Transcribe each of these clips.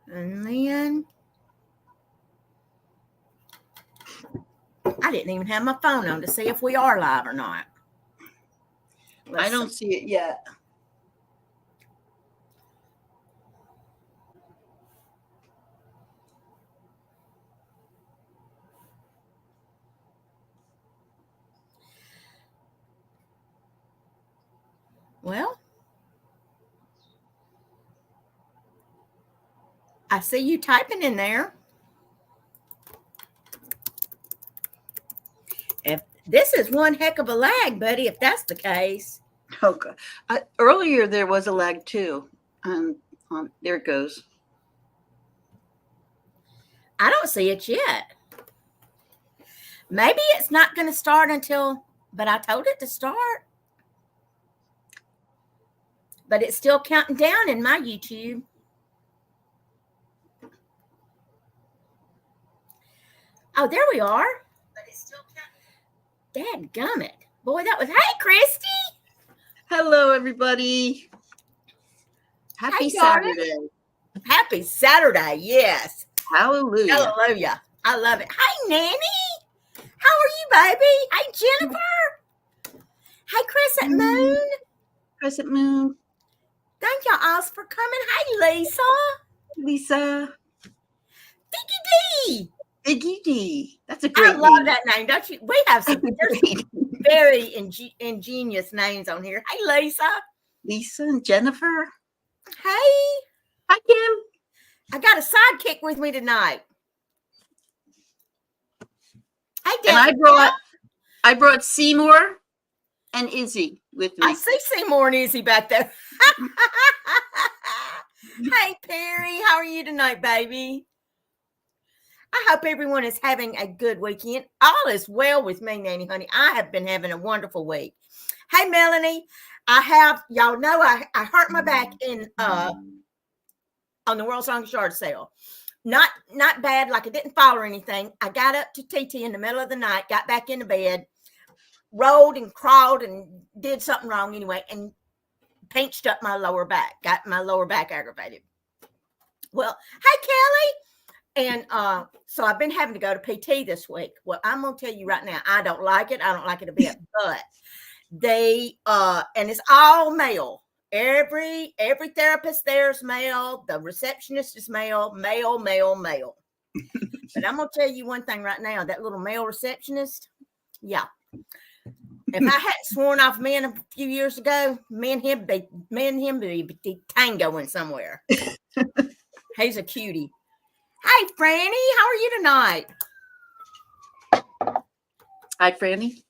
And then I didn't even have my phone on to see if we are live or not. I don't see it yet. Well, I see you typing in there. If this is one heck of a lag, buddy, if that's the case. Okay. Earlier there was a lag too. There it goes. I don't see it yet. Maybe it's not going to start until, but I told it to start. But it's still counting down in my YouTube. Oh, there we are. But it's still counting. Dadgummit. Boy, that was, hey, Christy. Hello, everybody. Happy Saturday. Happy Saturday, yes. Hallelujah. Hallelujah. I love it. Hi, Nanny. How are you, baby? Hey, Jennifer. Hey, Crescent Moon. Crescent Moon. Thank y'all all for coming. Hey, Lisa. Lisa. Diggy D. Diggy D. That's a great name. I love that name, don't you? We have some very ingenious names on here. Hey, Lisa. Lisa and Jennifer. Hey. Hi, Kim. I got a sidekick with me tonight. Hey, and I brought Seymour and Izzy with me. I see Seymour and Izzy back there. Hey, Perry. How are you tonight, baby? I hope everyone is having a good weekend. All is well with me, Nanny honey. I have been having a wonderful week. Hey, Melanie. Y'all know I hurt my back in on the World's Longest Yard Sale. Not bad, like I didn't fall or anything. I got up to TT in the middle of the night, got back into bed, rolled and crawled and did something wrong anyway, and pinched up my lower back, got my lower back aggravated. Well, hey, Kelly. And so I've been having to go to PT this week. Well, I'm going to tell you right now, I don't like it. I don't like it a bit, but they, and it's all male. Every therapist there is male. The receptionist is male. But I'm going to tell you one thing right now, that little male receptionist, yeah. If I hadn't sworn off men a few years ago, me and him be tangoing somewhere. He's a cutie. Hey, Franny, how are you tonight? Hi, Franny.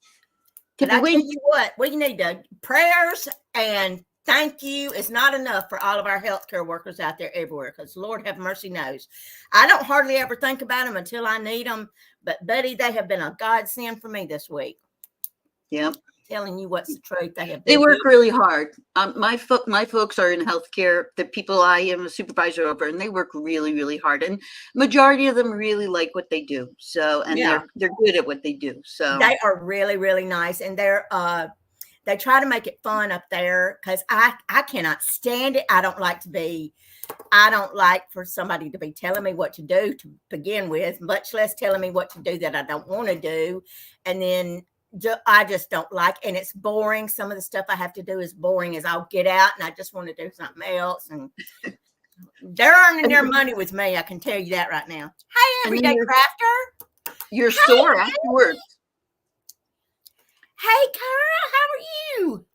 Can I tell you what? We need to prayers and thank you is not enough for all of our healthcare workers out there everywhere, because Lord have mercy knows. I don't hardly ever think about them until I need them. But, buddy, they have been a godsend for me this week. Yep. Telling you what's the truth. They work really hard. My folks are in healthcare. The people I am a supervisor over, and they work really, really hard. And majority of them really like what they do. So, and they're good at what they do. So they are really, really nice, and they try to make it fun up there, because I cannot stand it. I don't like for somebody to be telling me what to do to begin with, much less telling me what to do that I don't want to do, and then I just don't like, and it's boring. Some of the stuff I have to do is boring as I'll get out, and I just want to do something else. And they're earning their money with me. I can tell you that right now. Hey, Everyday Crafter. Your store afterwards. Hey, Cara, how are you?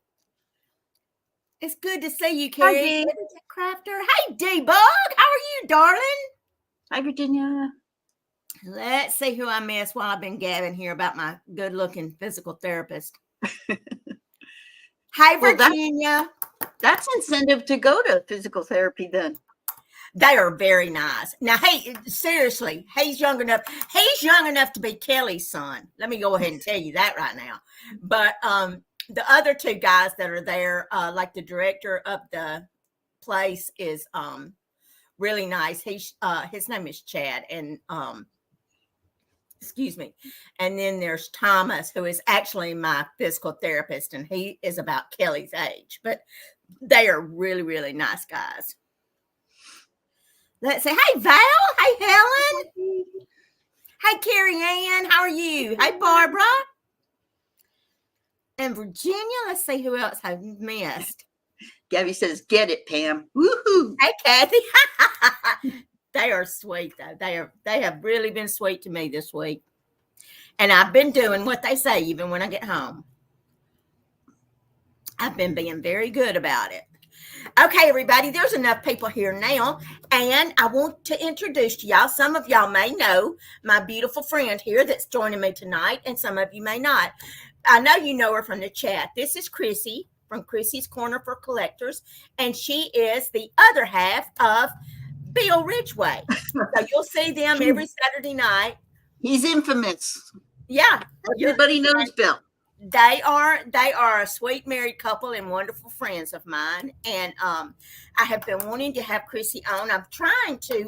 It's good to see you, Carrie. Crafter. Hey, D-Bug, how are you, darling? Hi, Virginia. Let's see who I missed while I've been gabbing here about my good-looking physical therapist. Hi, Virginia. That's incentive to go to physical therapy then. They are very nice. Now, hey, seriously, he's young enough. He's young enough to be Kelly's son. Let me go ahead and tell you that right now. But the other two guys that are there, like the director of the place is really nice. His name is Chad, and excuse me. And then there's Thomas, who is actually my physical therapist, and he is about Kelly's age. But they are really, really nice guys. Let's say, hey, Val. Hey, Helen. Hey, Carrie Ann. How are you? Hey, Barbara. And Virginia. Let's see who else I've missed. Gabby says, get it, Pam. Woohoo. Hey, Kathy. They are sweet, though. They have really been sweet to me this week. And I've been doing what they say even when I get home. I've been being very good about it. Okay, everybody, there's enough people here now. And I want to introduce to y'all. Some of y'all may know my beautiful friend here that's joining me tonight, and some of you may not. I know you know her from the chat. This is Chrissy from Chrissy's Corner for Collectors, and she is the other half of Bill Ridgway. So you'll see them every Saturday night. He's infamous. Yeah. Everybody knows Bill. They are a sweet married couple and wonderful friends of mine. And I have been wanting to have Chrissy on. I'm trying to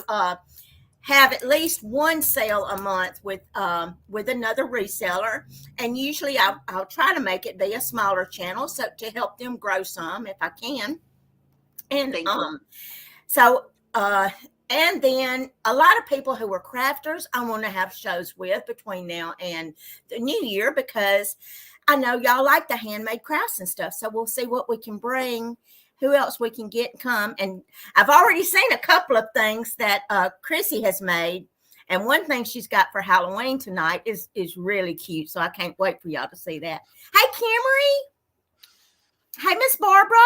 have at least one sale a month with another reseller. And usually I'll try to make it be a smaller channel so to help them grow some if I can. And and then a lot of people who are crafters, I want to have shows with between now and the new year, because I know y'all like the handmade crafts and stuff. So we'll see what we can bring, who else we can get come. And I've already seen a couple of things that Chrissy has made. And one thing she's got for Halloween tonight is really cute. So I can't wait for y'all to see that. Hey, Camry. Hey, Miss Barbara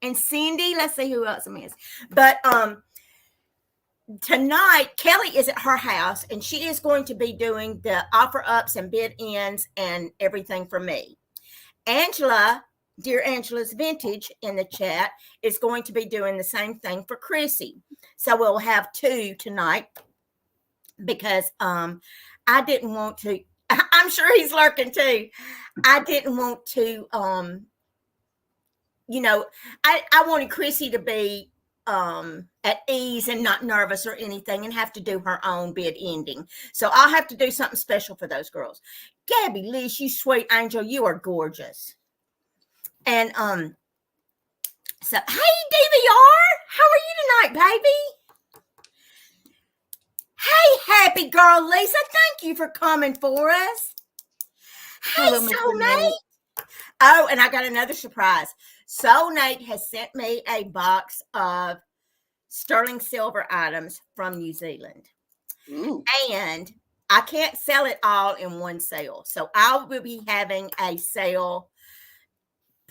and Cindy. Let's see who else I missed. But tonight, Kelly is at her house, and she is going to be doing the offer ups and bid ends and everything for me. Angela, dear Angela's Vintage in the chat, is going to be doing the same thing for Chrissy. So we'll have two tonight because I didn't want to. I'm sure he's lurking too. I didn't want to. I wanted Chrissy to be at ease and not nervous or anything and have to do her own bid ending. So I'll have to do something special for those girls. Gabby, Liz, you sweet angel, you are gorgeous. And so hey DVR, how are you tonight, baby? Hey, happy girl Lisa, thank you for coming for us. Hey, Soul Nate. Oh, and I got another surprise. Soul Nate has sent me a box of sterling silver items from New Zealand. Ooh. And I can't sell it all in one sale. So I will be having a sale.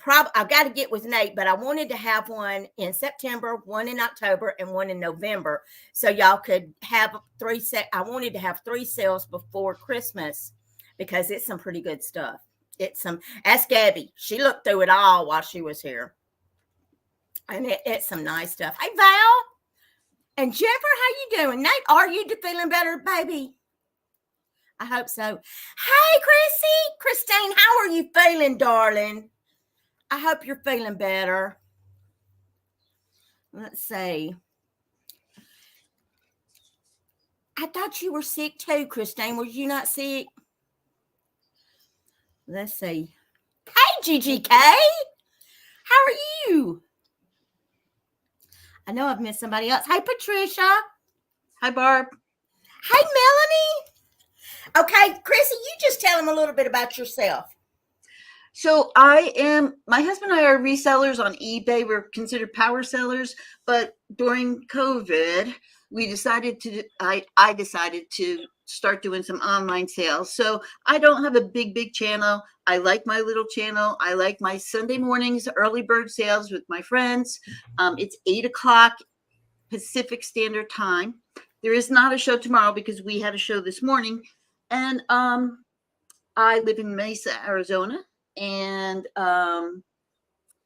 I've got to get with Nate, but I wanted to have one in September, one in October, and one in November. So y'all could have I wanted to have 3 sales before Christmas because it's some pretty good stuff. Ask Gabby. She looked through it all while she was here. And it's some nice stuff. Hey, Val. And Jennifer, how you doing? Nate, are you feeling better, baby? I hope so. Hey, Chrissy. Christine, how are you feeling, darling? I hope you're feeling better. Let's see. I thought you were sick too, Christine. Were you not sick? Let's see. Hey, GGK. How are you? I know I've missed somebody else. Hey, Patricia. Hi, Barb. Hey, Melanie. Okay, Chrissy, you just tell them a little bit about yourself. So my husband and I are resellers on eBay. We're considered power sellers, but during COVID, I decided to start doing some online sales. So I don't have a big channel. I like my little channel. I like my Sunday mornings, early bird sales with my friends. It's 8:00 Pacific Standard Time. There is not a show tomorrow because we had a show this morning. And I live in Mesa, Arizona. And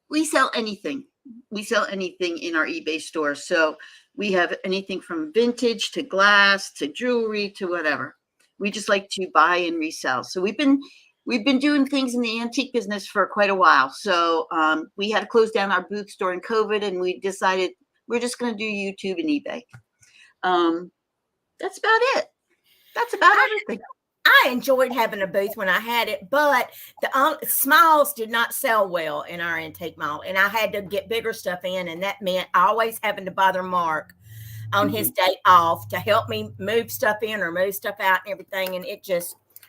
we sell anything. We sell anything in our eBay store. So we have anything from vintage to glass to jewelry to whatever. We just like to buy and resell. So we've been doing things in the antique business for quite a while. So we had to close down our booths during COVID, and we decided we're just going to do YouTube and eBay. That's about it. That's about everything. I enjoyed having a booth when I had it, but the smalls did not sell well in our antique mall, and I had to get bigger stuff in, and that meant always having to bother Mark on his day off to help me move stuff in or move stuff out and everything. And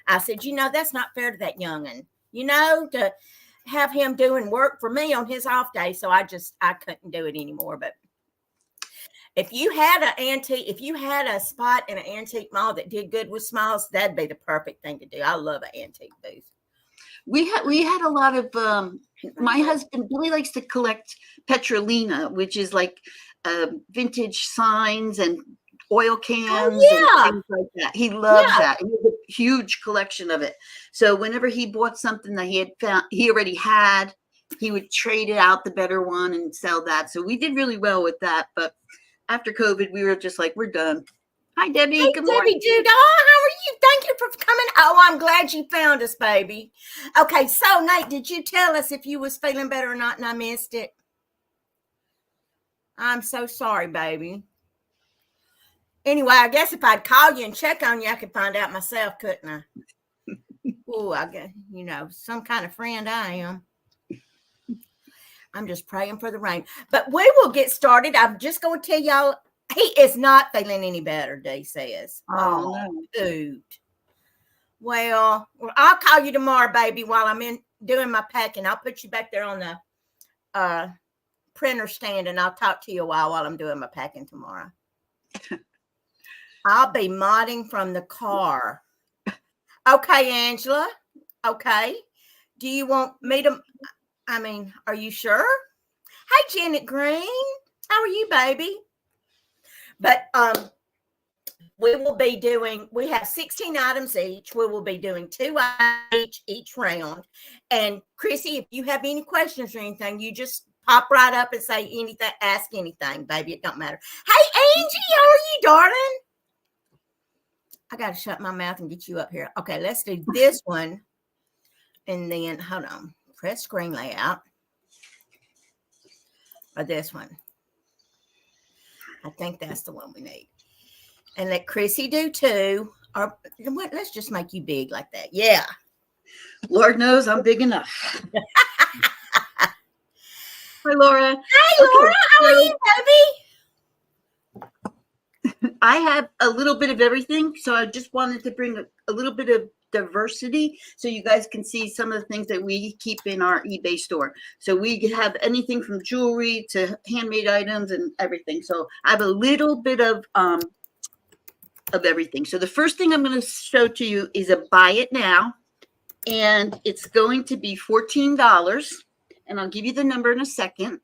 I said, that's not fair to that youngin', to have him doing work for me on his off day. So I couldn't do it anymore. But if you had a spot in an antique mall that did good with smalls, that'd be the perfect thing to do. I love an antique booth. We had a lot of my husband Billy likes to collect petrolina, which is like vintage signs and oil cans and things like that. He loves that. He has a huge collection of it. So whenever he bought something that he already had, he would trade it out, the better one, and sell that. So we did really well with that. But after COVID, we were just like, we're done. Hi, Debbie. Hey, good morning. Debbie, dude. Oh, how are you? Thank you for coming. Oh, I'm glad you found us, baby. Okay, so Nate, did you tell us if you was feeling better or not, and I missed it? I'm so sorry, baby. Anyway, I guess if I'd call you and check on you, I could find out myself, couldn't I? Oh, I guess, some kind of friend I am. I'm just praying for the rain. But we will get started. I'm just going to tell y'all, he is not feeling any better, Dee says. Oh, no. Dude. Well, I'll call you tomorrow, baby, while I'm doing my packing. I'll put you back there on the printer stand, and I'll talk to you a while I'm doing my packing tomorrow. I'll be modding from the car. Okay, Angela. Okay. Do you want me to? Are you sure? Hey, Janet Green. How are you, baby? But we have 16 items each. We will be doing 2 each round. And Chrissy, if you have any questions or anything, you just pop right up and say anything, ask anything, baby. It don't matter. Hey, Angie, how are you, darling? I got to shut my mouth and get you up here. Okay, let's do this one. And then, hold on. Press screen layout. Or this one. I think that's the one we need. And let Chrissy do 2. Or what? Let's just make you big like that. Yeah. Lord knows I'm big enough. Hi, Laura. Hey, Laura. How are you, baby? I have a little bit of everything. So I just wanted to bring a little bit of diversity so you guys can see some of the things that we keep in our eBay store. So we have anything from jewelry to handmade items and everything. So I have a little bit of everything. So the first thing I'm going to show to you is a buy it now, and it's going to be $14, and I'll give you the number in a second.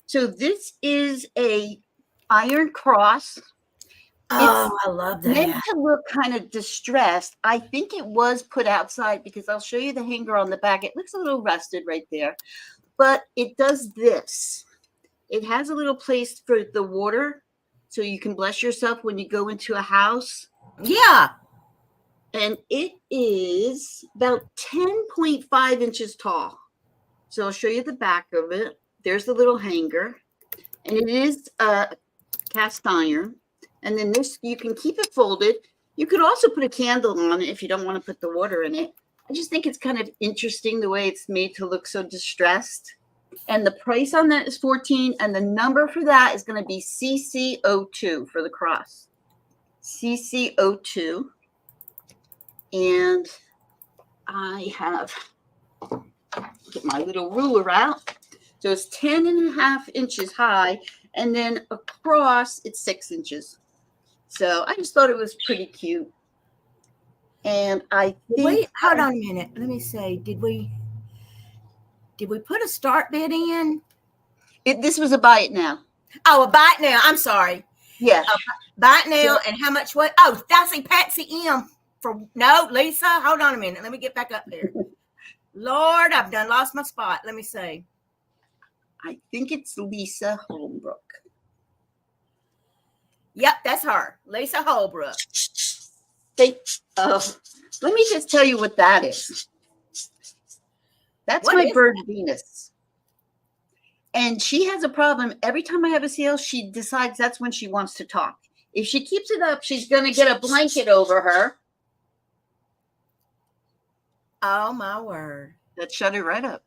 So this is a iron cross. Oh, I love that. Meant to look kind of distressed. I think it was put outside because I'll show you the hanger on the back. It looks a little rusted right there, but it does this. It has a little place for the water so you can bless yourself when you go into a house. Yeah. And it is about 10.5 inches tall. So I'll show you the back of it. There's the little hanger, and it is cast iron. And then this, you can keep it folded. You could also put a candle on it if you don't want to put the water in it. I just think it's kind of interesting the way it's made to look so distressed. And the price on that is $14. And the number for that is going to be CC02 for the cross. CC02. And I have, get my little ruler out. So it's 10.5 inches high. And then across, it's 6 inches. So I just thought it was pretty cute. And I think... Wait, hold on a minute. Let me see. Did we put a start bid in? This was a buy it now. Oh, a buy it now. I'm sorry. Yeah. Buy it now. And how much what? Oh, I see Patsy M. No, Lisa. Hold on a minute. Let me get back up there. Lord, I've done lost my spot. Let me see. I think it's Lisa Holbrook. Yep, that's her. Lisa Holbrook. Let me just tell you what that is. That's my bird Venus. And she has a problem. Every time I have a sale, she decides that's when she wants to talk. If she keeps it up, she's going to get a blanket over her. Oh, my word. That shut her right up.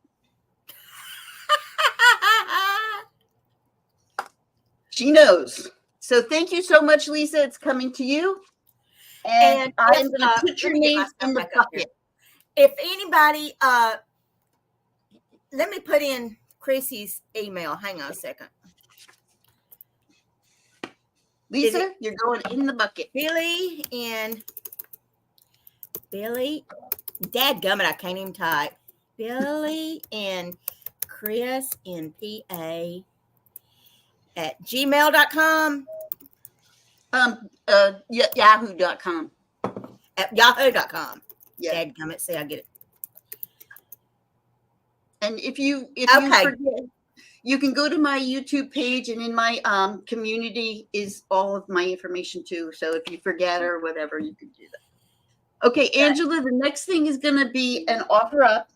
She knows. So thank you so much, Lisa. It's coming to you. And I'm going to put let your me get my names stuff in the back up here. bucket. If anybody, let me put in Chrissy's email. Hang on a second. Lisa, you're going in the bucket. Billy, dadgummit, I can't even type. Billy and Chris in PA at gmail.com. Yahoo.com. At yahoo.com. Yeah. Dadgummit, see, I get it. And if you forget, you can go to my YouTube page, and in my community is all of my information too. So if you forget or whatever, you can do that. Okay, Angela, the next thing is going to be an offer up,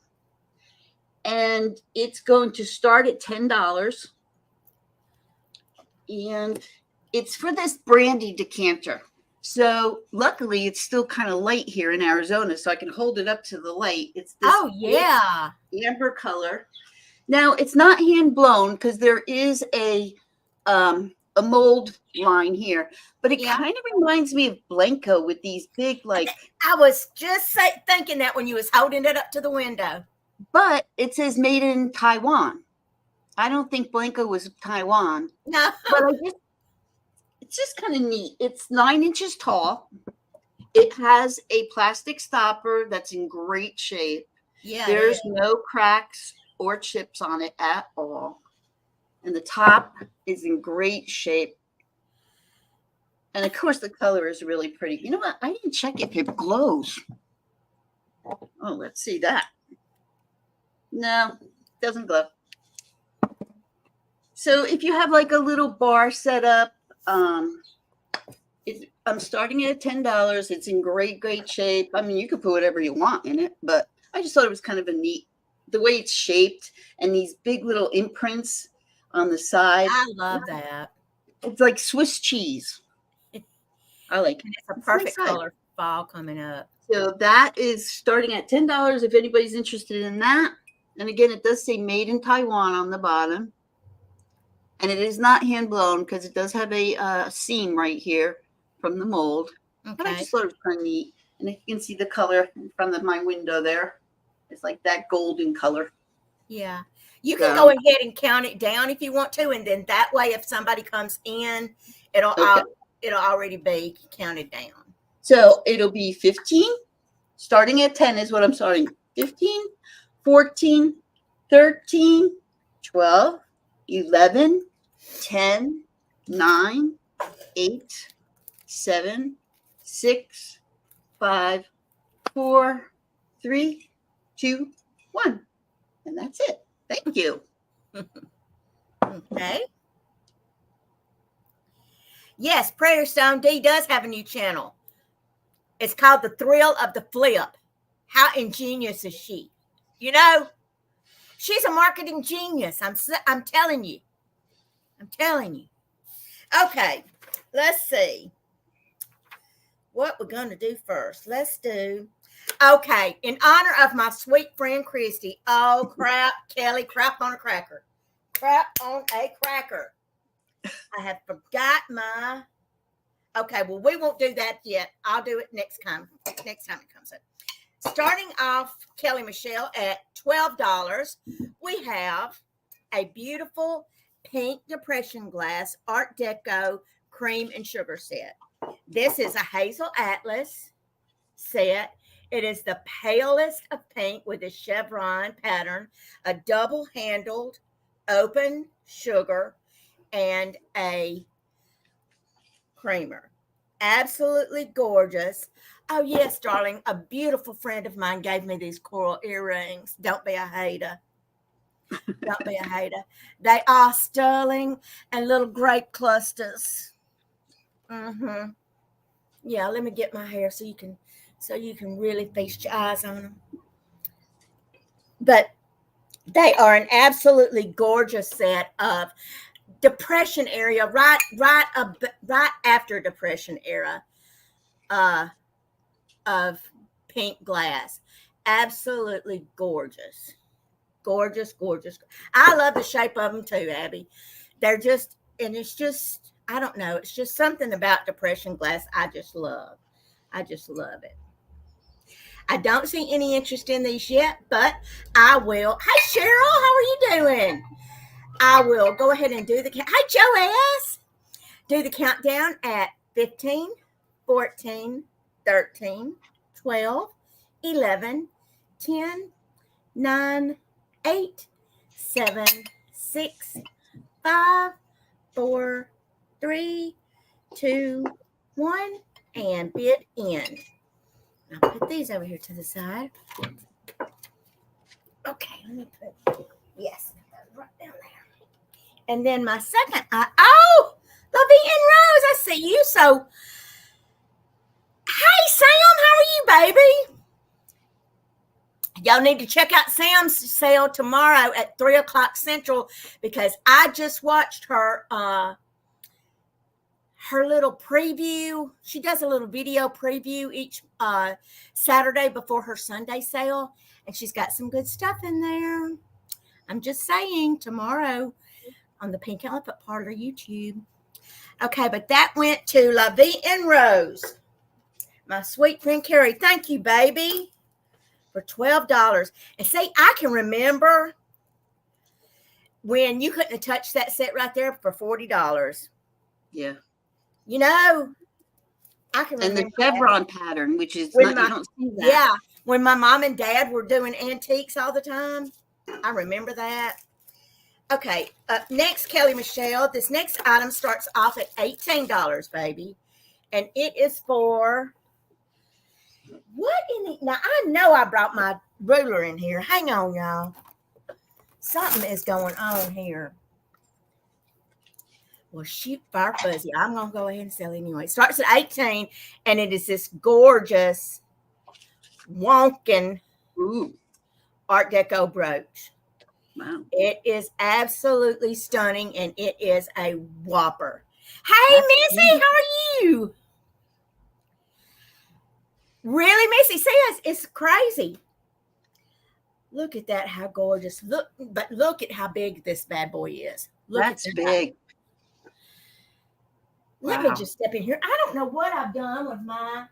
and it's going to start at $10. And it's for this brandy decanter. So luckily it's still kind of light here in Arizona, so I can hold it up to the light. It's this amber color. Now it's not hand blown because there is a mold line here, but it kind of reminds me of Blanco with these big, like. I was just thinking that when you was holding it up to the window. But it says made in Taiwan. I don't think Blanco was Taiwan. No. But it's just kind of neat. It's 9 inches tall. It has a plastic stopper that's in great shape. Yeah. There's no cracks or chips on it at all. And the top is in great shape. And of course, the color is really pretty. You know what? I didn't check if it glows. Oh, let's see that. No, it doesn't glow. So if you have like a little bar set up, I'm starting at $10. It's in great shape. I mean, you could put whatever you want in it, but I just thought it was kind of a neat, the way it's shaped and these big little imprints on the side. I love that. It's like Swiss cheese. I like it. It's a perfect color fall coming up. So that is starting at $10 if anybody's interested in that. And again, it does say made in Taiwan on the bottom. And it is not hand blown because it does have a seam right here from the mold. Okay. But I just thought it was kind of neat. And you can see the color in front of my window there. It's like that golden color. Yeah. You can go ahead and count it down if you want to. And then that way, if somebody comes in, it'll already be counted down. So it'll be 15. Starting at 10 is what I'm starting. 15, 14, 13, 12, 11, 10, 9, 8, 7, 6, 5, 4, 3, 2, 1. And that's it. Thank you. Okay. Yes, Prayer Stone D does have a new channel. It's called The Thrill of the Flip. How ingenious is she? You know, she's a marketing genius. I'm telling you. I'm telling you. Okay, let's see what we're going to do first. Let's do, okay, in honor of my sweet friend Christy. Oh, crap, Kelly, crap on a cracker. Crap on a cracker. I have forgot my, okay, well, we won't do that yet. I'll do it next time it comes up. Starting off, Kelly Michelle, at $12, we have a beautiful pink depression glass Art Deco cream and sugar set. This is a hazel atlas set. It is the palest of pink with a chevron pattern, a double-handled open sugar, and a creamer. Absolutely gorgeous. Oh, yes, darling. A beautiful friend of mine gave me these coral earrings. Don't be a hater. Don't be a hater. They are sterling and little grape clusters. Mm-hmm. Yeah, let me get my hair so you can really feast your eyes on them. But they are an absolutely gorgeous set of Depression era, right after Depression era of pink glass. Absolutely gorgeous. Gorgeous. I love the shape of them too, Abby. They're just, and it's just, I don't know. It's just something about depression glass I just love. I just love it. I don't see any interest in these yet, but I will. Hey, Cheryl, how are you doing? I will go ahead and do the count. Hey, Joanne, do the countdown at 15, 14, 13, 12, 11, 10, 9, 8, 7, 6, 5, 4, 3, 2, 1, and bid end. I'll put these over here to the side. Okay, let me put, yes, right down there. And then my second, oh, Lovey and Rose, I see you. So, hey, Sam, how are you, baby? Y'all need to check out Sam's sale tomorrow at 3 o'clock Central because I just watched her little preview. She does a little video preview each Saturday before her Sunday sale, and she's got some good stuff in there. I'm just saying, tomorrow on the Pink Elephant Parlor YouTube. Okay, but that went to La Vie and Rose. My sweet friend Carrie, thank you, baby, for $12. And see, I can remember when you couldn't have touched that set right there for $40. Yeah. You know, I can remember. And the chevron pattern, which is When not, you don't see that. Yeah, when my mom and dad were doing antiques all the time. I remember that. Okay, next, Kelly Michelle. This next item starts off at $18, baby. And it is for, what in the, now I know I brought my ruler in here. Hang on, y'all. Something is going on here. Well, shoot, fire fuzzy. I'm going to go ahead and sell it anyway. It starts at 18, and it is this gorgeous wonkin' Art Deco brooch. Wow. It is absolutely stunning, and it is a whopper. Hey, that's Missy, how are you? Really, Missy? See, it's crazy. Look at that, how gorgeous. Look at how big this bad boy is. Look That's at big. Let me just step in here. I don't know what I've done with my,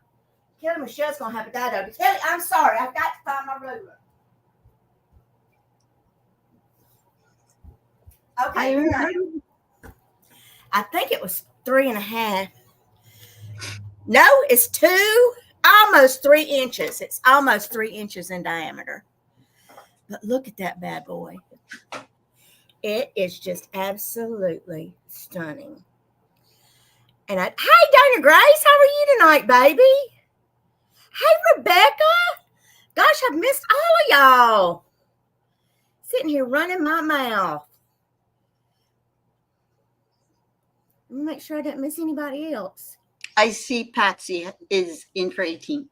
Kelly Michelle's going to have a dido. Kelly, I'm sorry. I've got to find my ruler. Okay. I think it was 3.5. No, it's 2, almost 3 inches. It's almost 3 inches in diameter. But look at that bad boy. It is just absolutely stunning. And hey, Dana Grace, how are you tonight, baby? Hey, Rebecca. Gosh, I've missed all of y'all. Sitting here running my mouth. Let me make sure I didn't miss anybody else. I see Patsy is in for 18.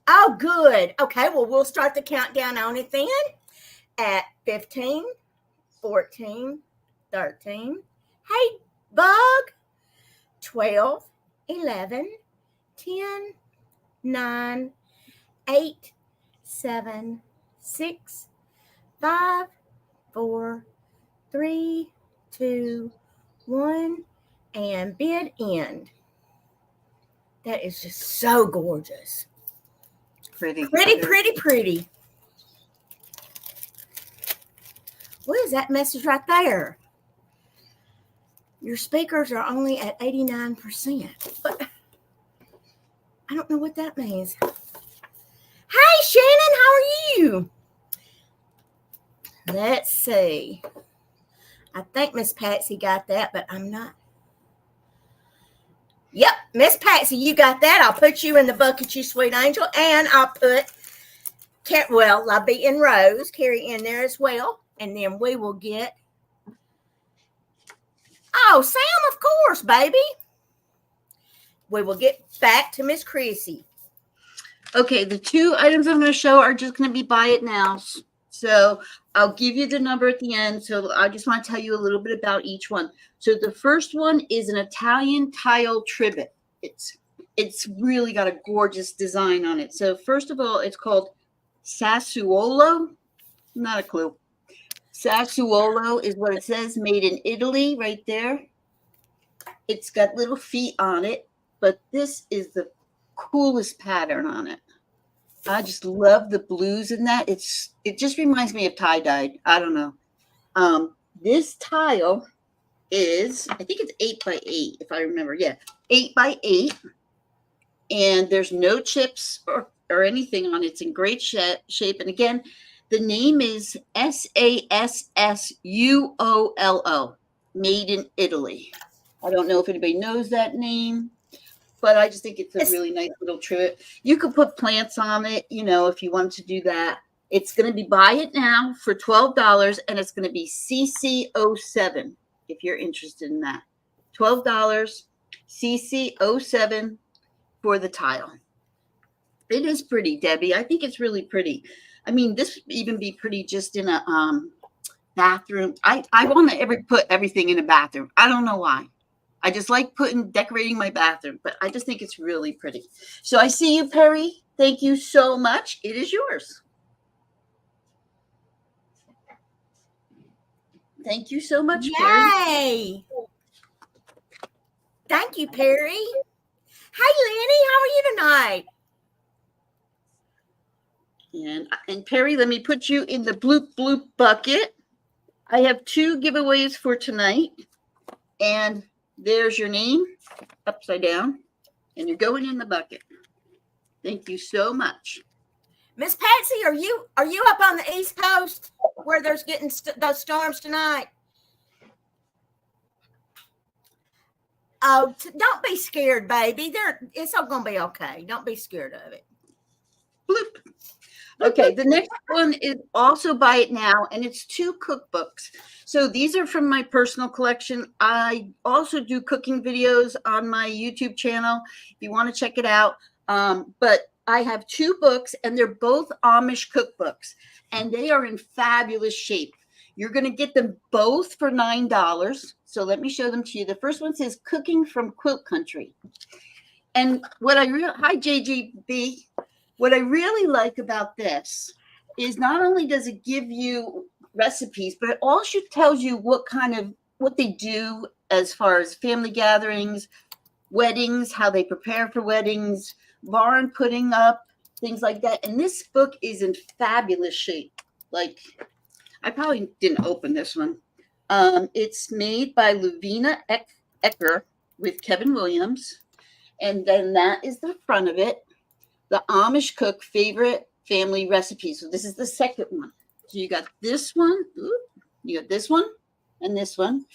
Oh, good. Okay, well, we'll start the countdown on it then at 15, 14, 13. Hey, Bug. 12, 11, 10, 9, 8, 7, 6, 5, 4, 3, 2, 1, and bid end. That is just so gorgeous. Pretty. What is that message right there? Your speakers are only at 89%. But I don't know what that means. Hey, Shannon, how are you? Let's see. I think Miss Patsy got that, but I'm not. Yep, Miss Patsy, you got that. I'll put you in the bucket, you sweet angel, and I'll put, La Vie and Rose, Carrie in there as well, and then we will get. Oh, Sam, of course, baby. We will get back to Miss Chrissy. Okay, the 2 items I'm going to show are just going to be buy it now. So I'll give you the number at the end. So I just want to tell you a little bit about each one. So the first one is an Italian tile trivet. It's really got a gorgeous design on it. So first of all, it's called Sassuolo. Not a clue. Sassuolo is what it says, made in Italy right there. It's got little feet on it, but this is the coolest pattern on it. I just love the blues in that. It just reminds me of tie-dye. I don't know. This tile is, I think it's 8x8, if I remember. Yeah, 8x8. And there's no chips or anything on it. It's in great shape. And again, the name is Sassuolo, made in Italy. I don't know if anybody knows that name, but I just think it's a really nice little trivet. You could put plants on it, if you wanted to do that. It's going to be buy it now for $12, and it's going to be CC07 if you're interested in that. $12, CC07 for the tile. It is pretty, Debbie. I think it's really pretty. I mean, this would even be pretty just in a bathroom. I want to put everything in a bathroom. I don't know why. I just like decorating my bathroom, but I just think it's really pretty. So I see you, Perry. Thank you so much. It is yours. Thank you so much, Perry. Yay! Thank you, Perry. Hey, Lenny, how are you tonight? And Perry, let me put you in the bloop bloop bucket. I have 2 giveaways for tonight. And there's your name upside down. And you're going in the bucket. Thank you so much. Miss Patsy, are you up on the East Coast where there's getting those storms tonight? Oh, don't be scared, baby. It's all going to be okay. Don't be scared of it. Bloop. Okay, the next one is also buy it now, and it's 2 cookbooks. So these are from my personal collection. I also do cooking videos on my YouTube channel if you want to check it out. But I have 2 books, and they're both Amish cookbooks, and they are in fabulous shape. You're going to get them both for $9. So let me show them to you. The first one says Cooking from Quilt Country. And hi, JGB. What I really like about this is not only does it give you recipes, but it also tells you what they do as far as family gatherings, weddings, how they prepare for weddings, barn putting up, things like that. And this book is in fabulous shape. Like, I probably didn't open this one. It's made by Luvina Ecker with Kevin Williams. And then that is the front of it. The Amish cook favorite family recipes. So this is the second one. So you got this one. You got this one and this one.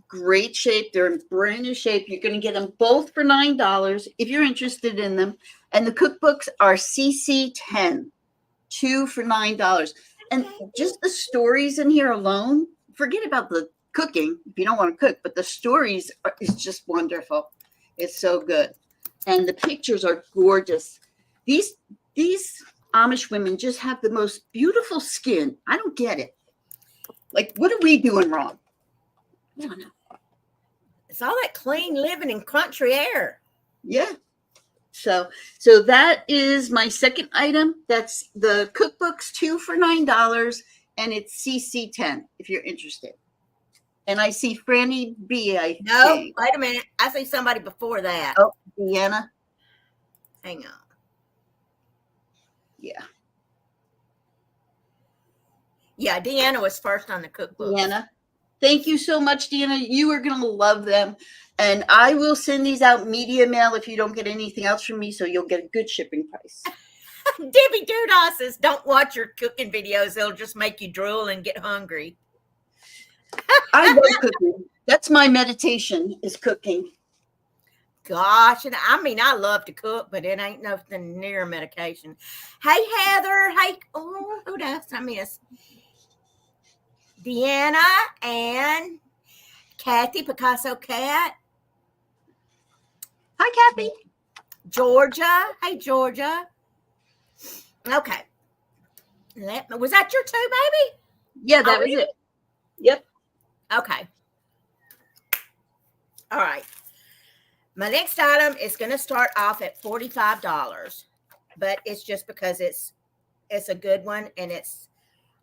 Great shape. They're in brand new shape. You're going to get them both for $9 if you're interested in them. And the cookbooks are CC10, 2 for $9. And just the stories in here alone, forget about the cooking if you don't want to cook, but the stories is just wonderful. It's so good. And the pictures are gorgeous. These Amish women just have the most beautiful skin. I don't get it. Like, what are we doing wrong? I don't know. It's all that clean living in country air. Yeah. So that is my second item. That's the cookbooks, 2 for $9, and it's CC10 if you're interested. And I see Franny B. No, wait a minute. I see somebody before that. Oh, Deanna. Hang on. Yeah. Yeah, Deanna was first on the cookbook. Deanna. Thank you so much, Deanna. You are going to love them. And I will send these out media mail if you don't get anything else from me, so you'll get a good shipping price. Debbie Doodah says, don't watch your cooking videos. They'll just make you drool and get hungry. I love cooking. That's my meditation, is cooking. Gosh, and I love to cook, but it ain't nothing near medication. Hey, Heather. Hey, who else I miss? Deanna and Kathy, Picasso Cat. Hi, Kathy. Georgia. Hey, Georgia. Okay. Was that your 2, baby? Yeah, that was it. Yep. Okay. All right. My next item is going to start off at $45, but it's just because it's a good one, and it's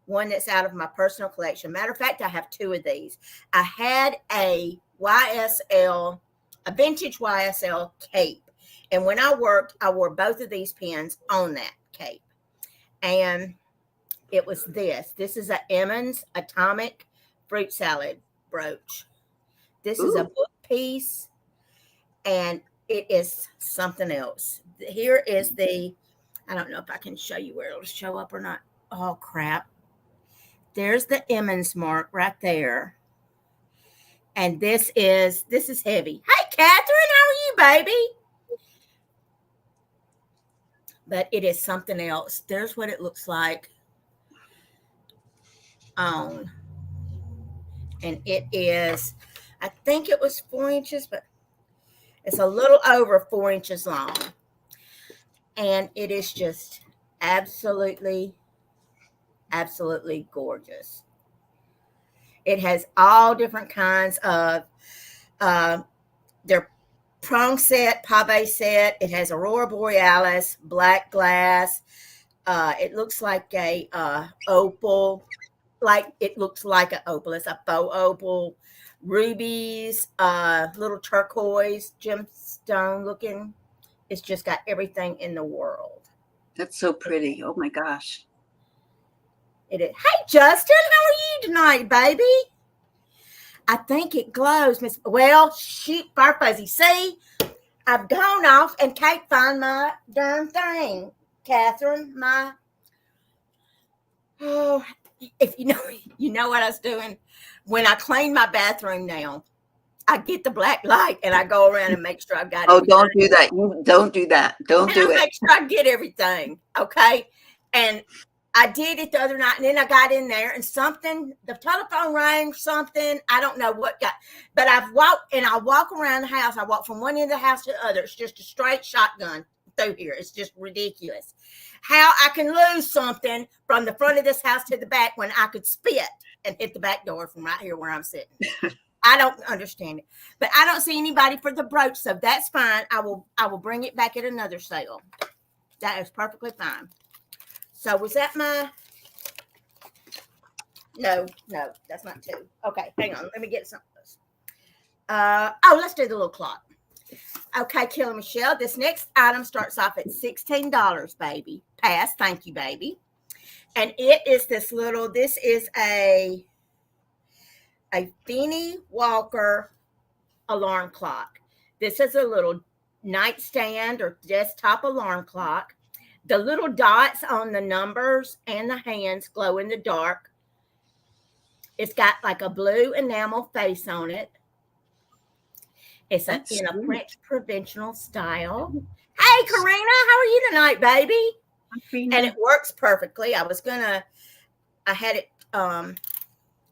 one that's out of my personal collection. Matter of fact, I have 2 of these. I had a YSL a vintage YSL cape. And when I worked, I wore both of these pins on that cape. And it was this. This is a Emmons Atomic Fruit Salad brooch. This is a book piece, and it is something else. Here is I don't know if I can show you where it'll show up or not. Oh, crap. There's the Emmons mark right there. And this is heavy. Hey, Catherine, how are you, baby? But it is something else. There's what it looks like on. And it is, I think it was 4 inches, but it's a little over 4 inches long. And it is just absolutely, absolutely gorgeous. It has all different kinds of their prong set, pave set. It has Aurora Borealis, black glass. It looks like a opal. Like it looks like an opal. It's a faux opal. Rubies, little turquoise, gemstone looking. It's just got everything in the world. That's so pretty. Oh my gosh. It is. Hey, Justin, how are you tonight, baby? I think it glows, Miss. Well, shoot, far fuzzy. See, I've gone off and can't find my darn thing, Catherine. If you know what I was doing when I clean my bathroom now. I get the black light and I go around and make sure I got it. Oh, don't do that. You don't do that. Don't do it. Make sure I get everything. Okay. And I did it the other night, and then I got in there and the telephone rang, something. I don't know what but I walk around the house. I walk from one end of the house to the other. It's just a straight shotgun through here. It's just ridiculous. How I can lose something from the front of this house to the back when I could spit and hit the back door from right here where I'm sitting. I don't understand it, but I don't see anybody for the brooch, so that's fine. I will bring it back at another sale. That is perfectly fine. So was that my? No, that's not two. Okay, hang on. Let me get some of this. Let's do the little clock. Okay, Killer Michelle. This next item starts off at $16, baby. Pass. Thank you, baby. And it is this is a Feeny Walker alarm clock. This is a little nightstand or desktop alarm clock. The little dots on the numbers and the hands glow in the dark. It's got like a blue enamel face on it. It's in a French provincial style. Hey, Karina, how are you tonight, baby? And it works perfectly. I had it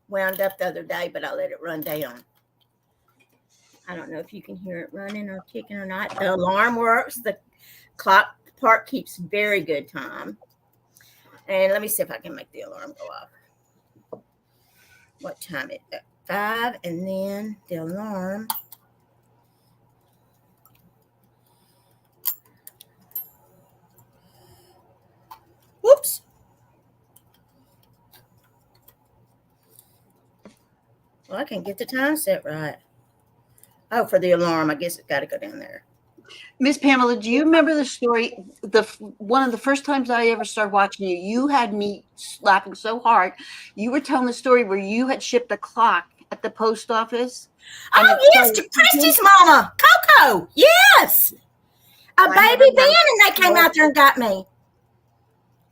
wound up the other day, but I let it run down. I don't know if you can hear it running or ticking or not. The alarm works. The clock part keeps very good time. And let me see if I can make the alarm go off. What time is it? 5, and then the alarm. Whoops. Well, I can't get the time set right. Oh, for the alarm, I guess it's got to go down there. Miss Pamela, do you remember the story? One of the first times I ever started watching you, you had me laughing so hard. You were telling the story where you had shipped a clock at the post office. Oh, yes, to Chrissy's mama, Coco. Yes. A baby Ben, and they came out there and got me.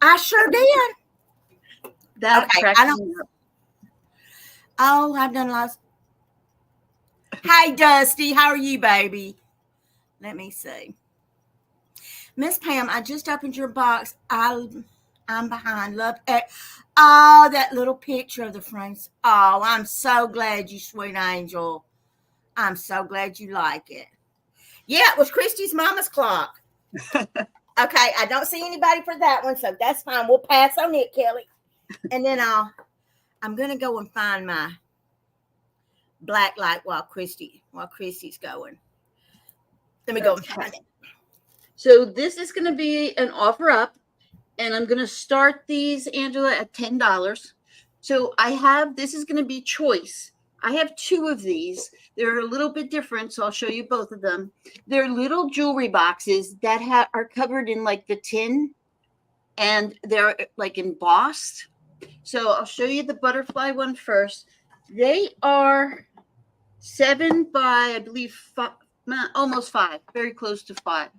I sure did. That okay, I don't. Oh, I've done lots. Hey, Dusty, how are you, baby? Let me see. Miss Pam, I just opened your box. I'm behind. Love it. Oh, that little picture of the friends. Oh, I'm so glad, you sweet angel. I'm so glad you like it. Yeah, it was Christy's mama's clock. Okay, I don't see anybody for that one, so that's fine. We'll pass on it, Kelly. And then I'm gonna go and find my black light while Christy's going. Let me go and find it. So this is going to be an offer up, and I'm going to start these, Angela, at $10. So this is going to be choice. I have 2 of these. They're a little bit different, so I'll show you both of them. They're little jewelry boxes that are covered in like the tin, and they're like embossed. So I'll show you the butterfly one first. They are 7 by, I believe, almost 5, very close to 5.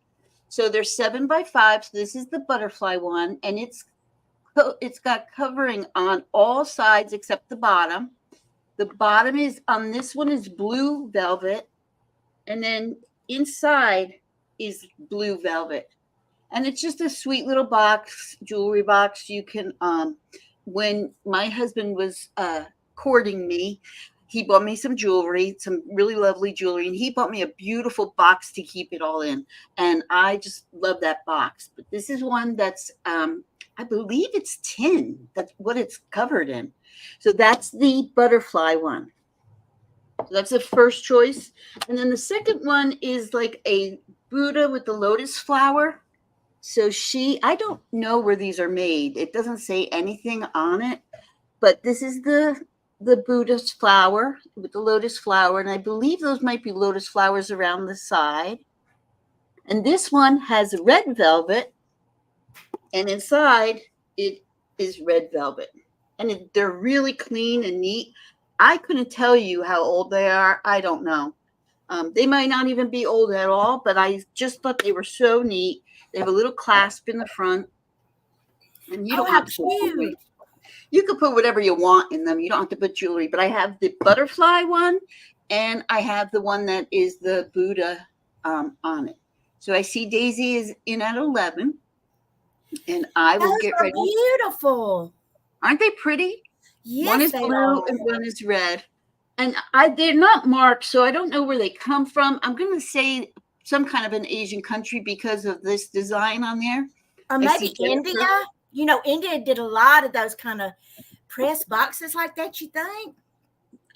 So they're 7 by 5. So this is the butterfly one, and it's got covering on all sides except the bottom. The bottom is on this one is blue velvet, and then inside is blue velvet. And it's just a sweet little box, jewelry box. You can, when my husband was courting me, he bought me some jewelry, some really lovely jewelry, and he bought me a beautiful box to keep it all in. And I just love that box. But this is one that's, I believe it's tin. That's what it's covered in. So that's the butterfly one. So that's the first choice. And then the second one is like a Buddha with the lotus flower. So I don't know where these are made. It doesn't say anything on it, but this is the Buddha's flower with the lotus flower. And I believe those might be lotus flowers around the side. And this one has red velvet, and inside it is red velvet. And they're really clean and neat. I couldn't tell you how old they are. I don't know. They might not even be old at all, but I just thought they were so neat. They have a little clasp in the front. And you don't have to put jewelry. You can put whatever you want in them. You don't have to put jewelry. But I have the butterfly one, and I have the one that is the Buddha on it. So I see Daisy is in at 11. And I will get ready. Beautiful. Aren't they pretty? Yes, one is blue and one is red. And they're not marked, so I don't know where they come from. I'm going to say some kind of an Asian country because of this design on there. Or maybe India. You know, India did a lot of those kind of press boxes like that, you think?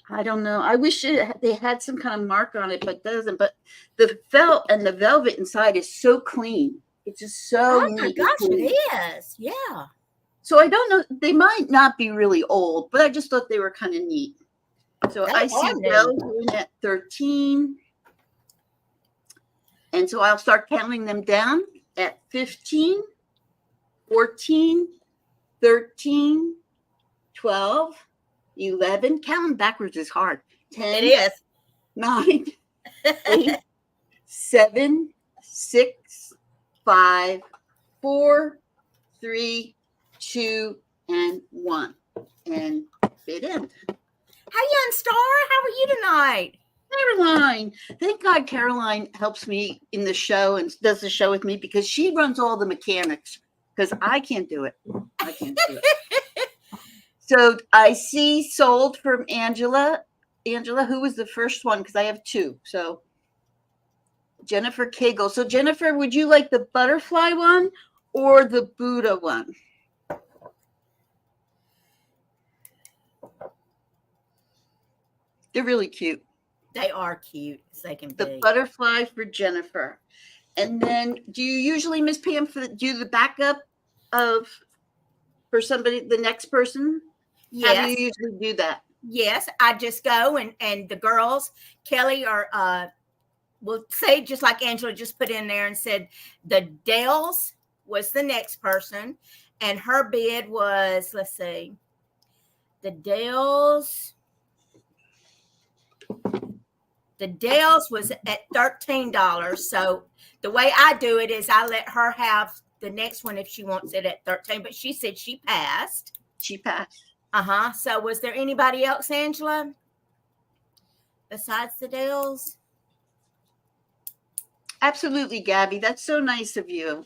I don't know. I wish they had some kind of mark on it, but it doesn't. But the felt and the velvet inside is so clean. It's just so neat. Oh, my gosh, it is. Yeah. So I don't know. They might not be really old, but I just thought they were kind of neat. So I see Belle doing at 13. And so I'll start counting them down at 15, 14, 13, 12, 11. Counting backwards is hard. 10. It is. 9, 8, 7, 6, 5, 4, 3, 2, and 1. And it ends. Hi, young star. How are you tonight? Caroline. Thank God Caroline helps me in the show and does the show with me because she runs all the mechanics because I can't do it. I can't do it. So I see sold from Angela. Angela, who was the first one? Because I have 2. So Jennifer Cagle. So Jennifer, would you like the butterfly one or the Buddha one? They're really cute. They are cute as they can be. The butterfly for Jennifer. And then do you usually, Miss Pam, do the backup for somebody, the next person? Yes. How do you usually do that? Yes, I just go and the girls, Kelly will say, just like Angela just put in there and said, the Dells was the next person. And her bid was, let's see, the Dells was at $13. So the way I do it is I let her have the next one if she wants it at 13. But she said she passed. She passed. Uh-huh. So was there anybody else, Angela, besides the Dells? Absolutely, Gabby. That's so nice of you.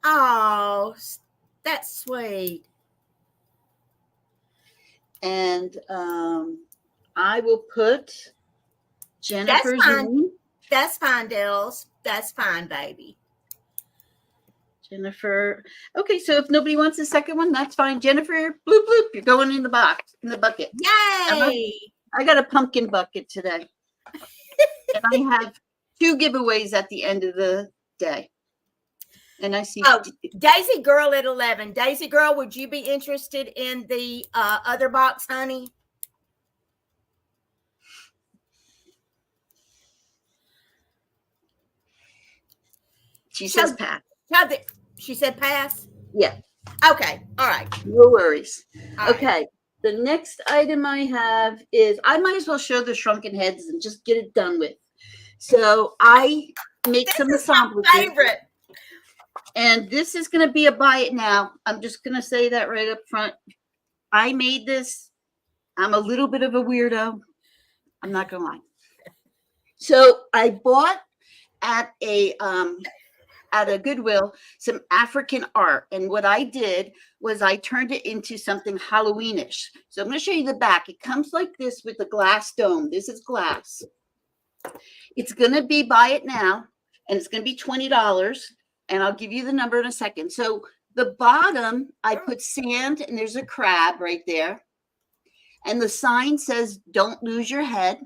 Oh, that's sweet. And I will put Jennifer's name. That's fine, Dells. That's fine, baby. Jennifer. Okay, so if nobody wants the second one, that's fine. Jennifer, bloop, bloop. You're going in the box, in the bucket. Yay! I got a pumpkin bucket today. And I have 2 giveaways at the end of the day. And I see. Oh, Daisy Girl at 11. Daisy Girl, would you be interested in the other box, honey? She says pass. She said pass? Yeah. Okay. All right. No worries. All Okay. right. The next item I have is, I might as well show the shrunken heads and just get it done with. So I make some assemblages. Favorite. And this is going to be a buy it now. I'm just going to say that right up front. I made this. I'm a little bit of a weirdo. I'm not going to lie. So I bought at a Goodwill some African art, and what I did was I turned it into something Halloweenish. So I'm going to show you the back. It comes like this with the glass dome. This is glass. It's going to be buy it now, and it's going to be $20, and I'll give you the number in a second. So the bottom, I put sand, and there's a crab right there, and the sign says "Don't lose your head,"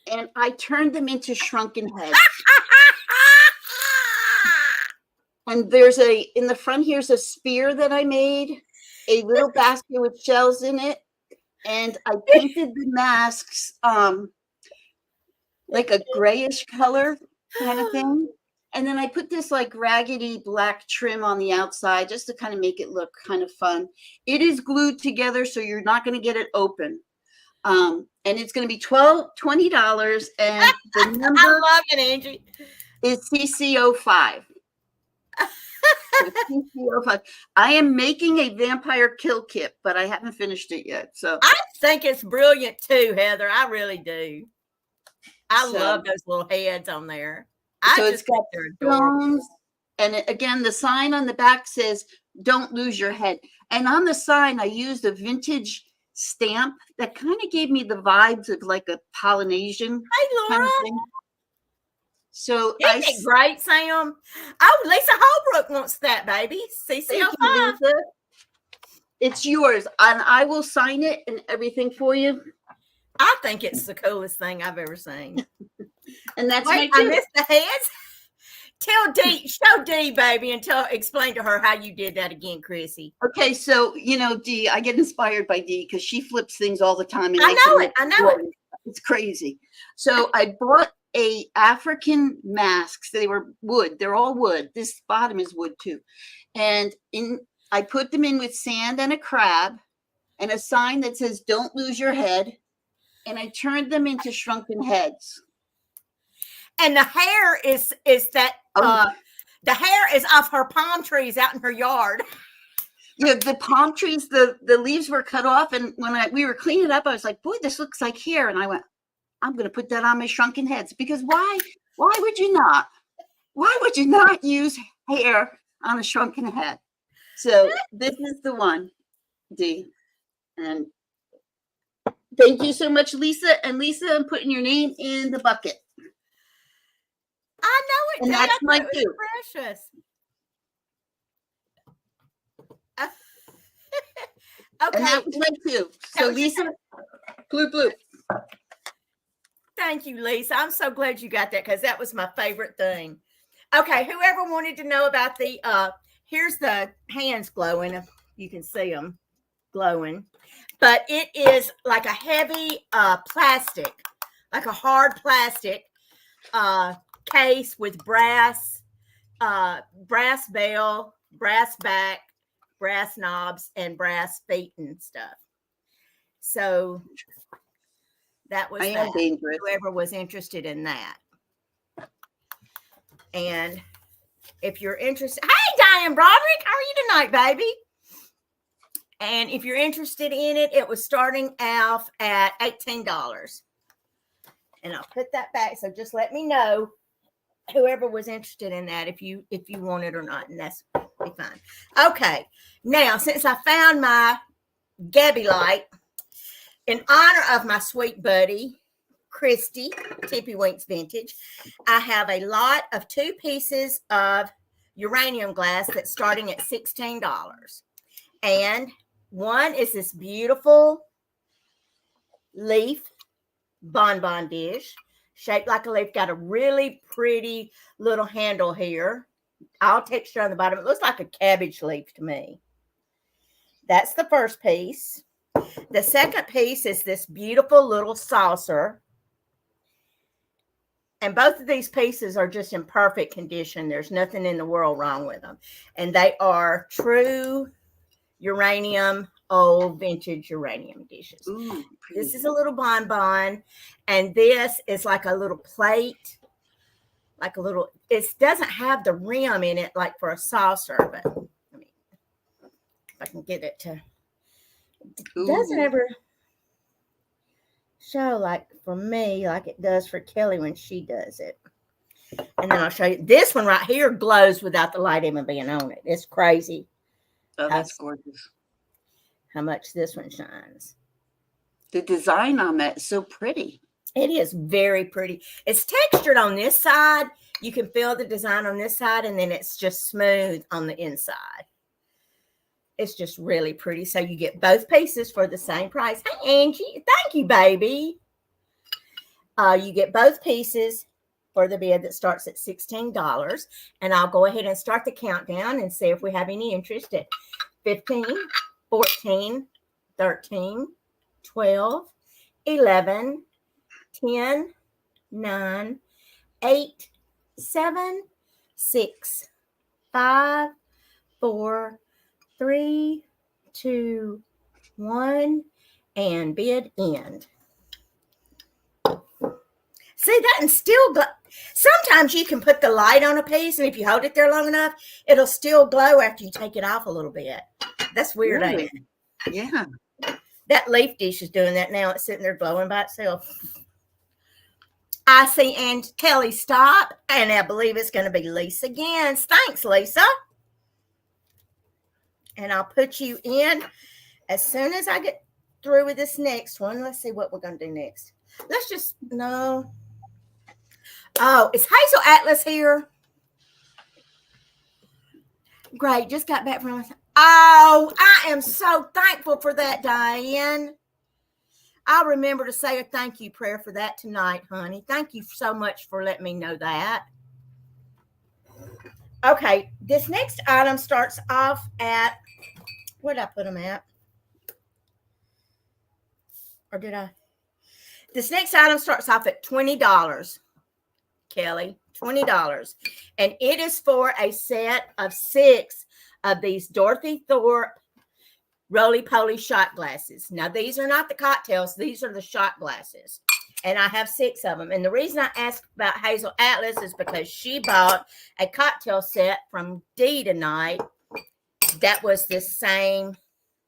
and I turned them into shrunken heads. And there's in the front, here's a spear that I made, a little basket with shells in it. And I painted the masks like a grayish color kind of thing. And then I put this like raggedy black trim on the outside just to kind of make it look kind of fun. It is glued together, so you're not going to get it open. And it's going to be $20. And the number I love it, Angie. Is CC05. I am making a vampire kill kit, but I haven't finished it yet. So I think it's brilliant too, Heather. I really do. I love those little heads on there. It's got stones, and again, the sign on the back says "Don't lose your head." And on the sign, I used a vintage stamp that kind of gave me the vibes of like a Polynesian kind of thing. So isn't it great, Sam? Oh, Lisa Holbrook wants that, baby. CC05. It's yours, and I will sign it and everything for you. I think it's the coolest thing I've ever seen. And that's I missed the heads. Tell Dee, show Dee, baby, and explain to her how you did that again, Chrissy. Okay, so Dee, I get inspired by Dee because she flips things all the time. And I know it. It's crazy. So I bought a African masks. They were wood. They're all wood. This bottom is wood too. And I put them in with sand and a crab and a sign that says "Don't lose your head." And I turned them into shrunken heads. And the hair is that the hair is off her palm trees out in her yard. Yeah, the palm trees, the leaves were cut off, and when we were cleaning up, I was like, "Boy, this looks like hair." And I went, "I'm going to put that on my shrunken heads because why would you not? Why would you not use hair on a shrunken head?" So this is the one, Dee. And thank you so much, Lisa. And Lisa, I'm putting your name in the bucket. I know it. And that's my too. Precious. Okay. And that was my two. So Lisa, bloop. Thank you, Lisa. I'm so glad you got that because that was my favorite thing. Okay, whoever wanted to know about the here's the hands glowing. You can see them glowing. But it is like a heavy plastic, like a hard plastic case with brass bell, brass back, brass knobs, and brass feet and stuff. So that was whoever was interested in that. And if you're interested, hey, Diane Broderick, how are you tonight, baby? And if you're interested in it, it was starting out at $18. And I'll put that back. So just let me know, whoever was interested in that, if you want it or not, and that's be fine. Okay, now since I found my Gabby light, in honor of my sweet buddy Christy, Tippy Winks Vintage, I have a lot of 2 pieces of uranium glass that's starting at $16, and one is this beautiful leaf bonbon dish shaped like a leaf, got a really pretty little handle here, all texture on the bottom. It looks like a cabbage leaf to me. That's the first piece. The second piece is this beautiful little saucer. And both of these pieces are just in perfect condition. There's nothing in the world wrong with them. And they are true uranium, old vintage uranium dishes. Ooh, this is a little bonbon, and this is like a little plate, like a little, it doesn't have the rim in it like for a saucer, but I mean, if I can get it to, it doesn't ever show like for me like it does for Kelly when she does it. And then I'll show you this one right here glows without the light even being on it. It's crazy. Oh, that's gorgeous. How much this one shines. The design on that is so pretty. It is very pretty. It's textured on this side. You can feel the design on this side, and then it's just smooth on the inside. It's just really pretty. So you get both pieces for the same price. Hey, Angie. Thank you, baby. You get both pieces for the bid that starts at $16. And I'll go ahead and start the countdown and see if we have any interest at 15, 14, 13, 12, 11, 10, 9, 8, 7, 6, 5, 4, 3, 2, 1, and bid end. See that, and still sometimes you can put the light on a piece, and if you hold it there long enough, it'll still glow after you take it off a little bit. That's weird. Really? Yeah. That leaf dish is doing that now. It's sitting there glowing by itself. I see and Kelly stop, and I believe it's going to be Lisa again. Thanks, Lisa. And I'll put you in as soon as I get through with this next one. Let's see what we're going to do next. Let's just, no. Oh, is Hazel Atlas here? Great, just got back from, oh, I am so thankful for that, Diane. I'll remember to say a thank you prayer for that tonight, honey. Thank you so much for letting me know that. Okay, this next item starts off at, where did I put them at? Or did I? This next item starts off at $20, Kelly, $20. And it is for a set of 6 of these Dorothy Thorpe roly-poly shot glasses. Now, these are not the cocktails. These are the shot glasses. And I have 6 of them. And the reason I asked about Hazel Atlas is because she bought a cocktail set from Dee tonight that was the same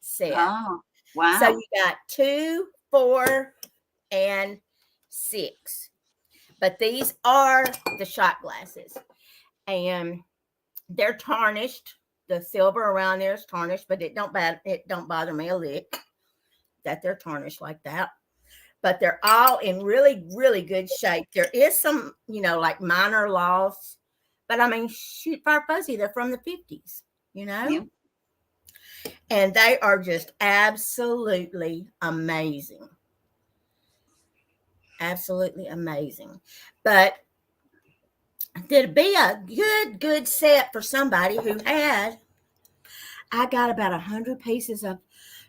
set. Oh, wow. So you got 2, 4, and 6. But these are the shot glasses. And they're tarnished. The silver around there is tarnished, but it don't bother me a lick that they're tarnished like that. But they're all in really, really good shape. There is some, like minor loss. But, I mean, shoot, fire fuzzy, they're from the 50s, Yeah. And they are just absolutely amazing. Absolutely amazing. But it'd be a good set for somebody who had, I got about 100 pieces of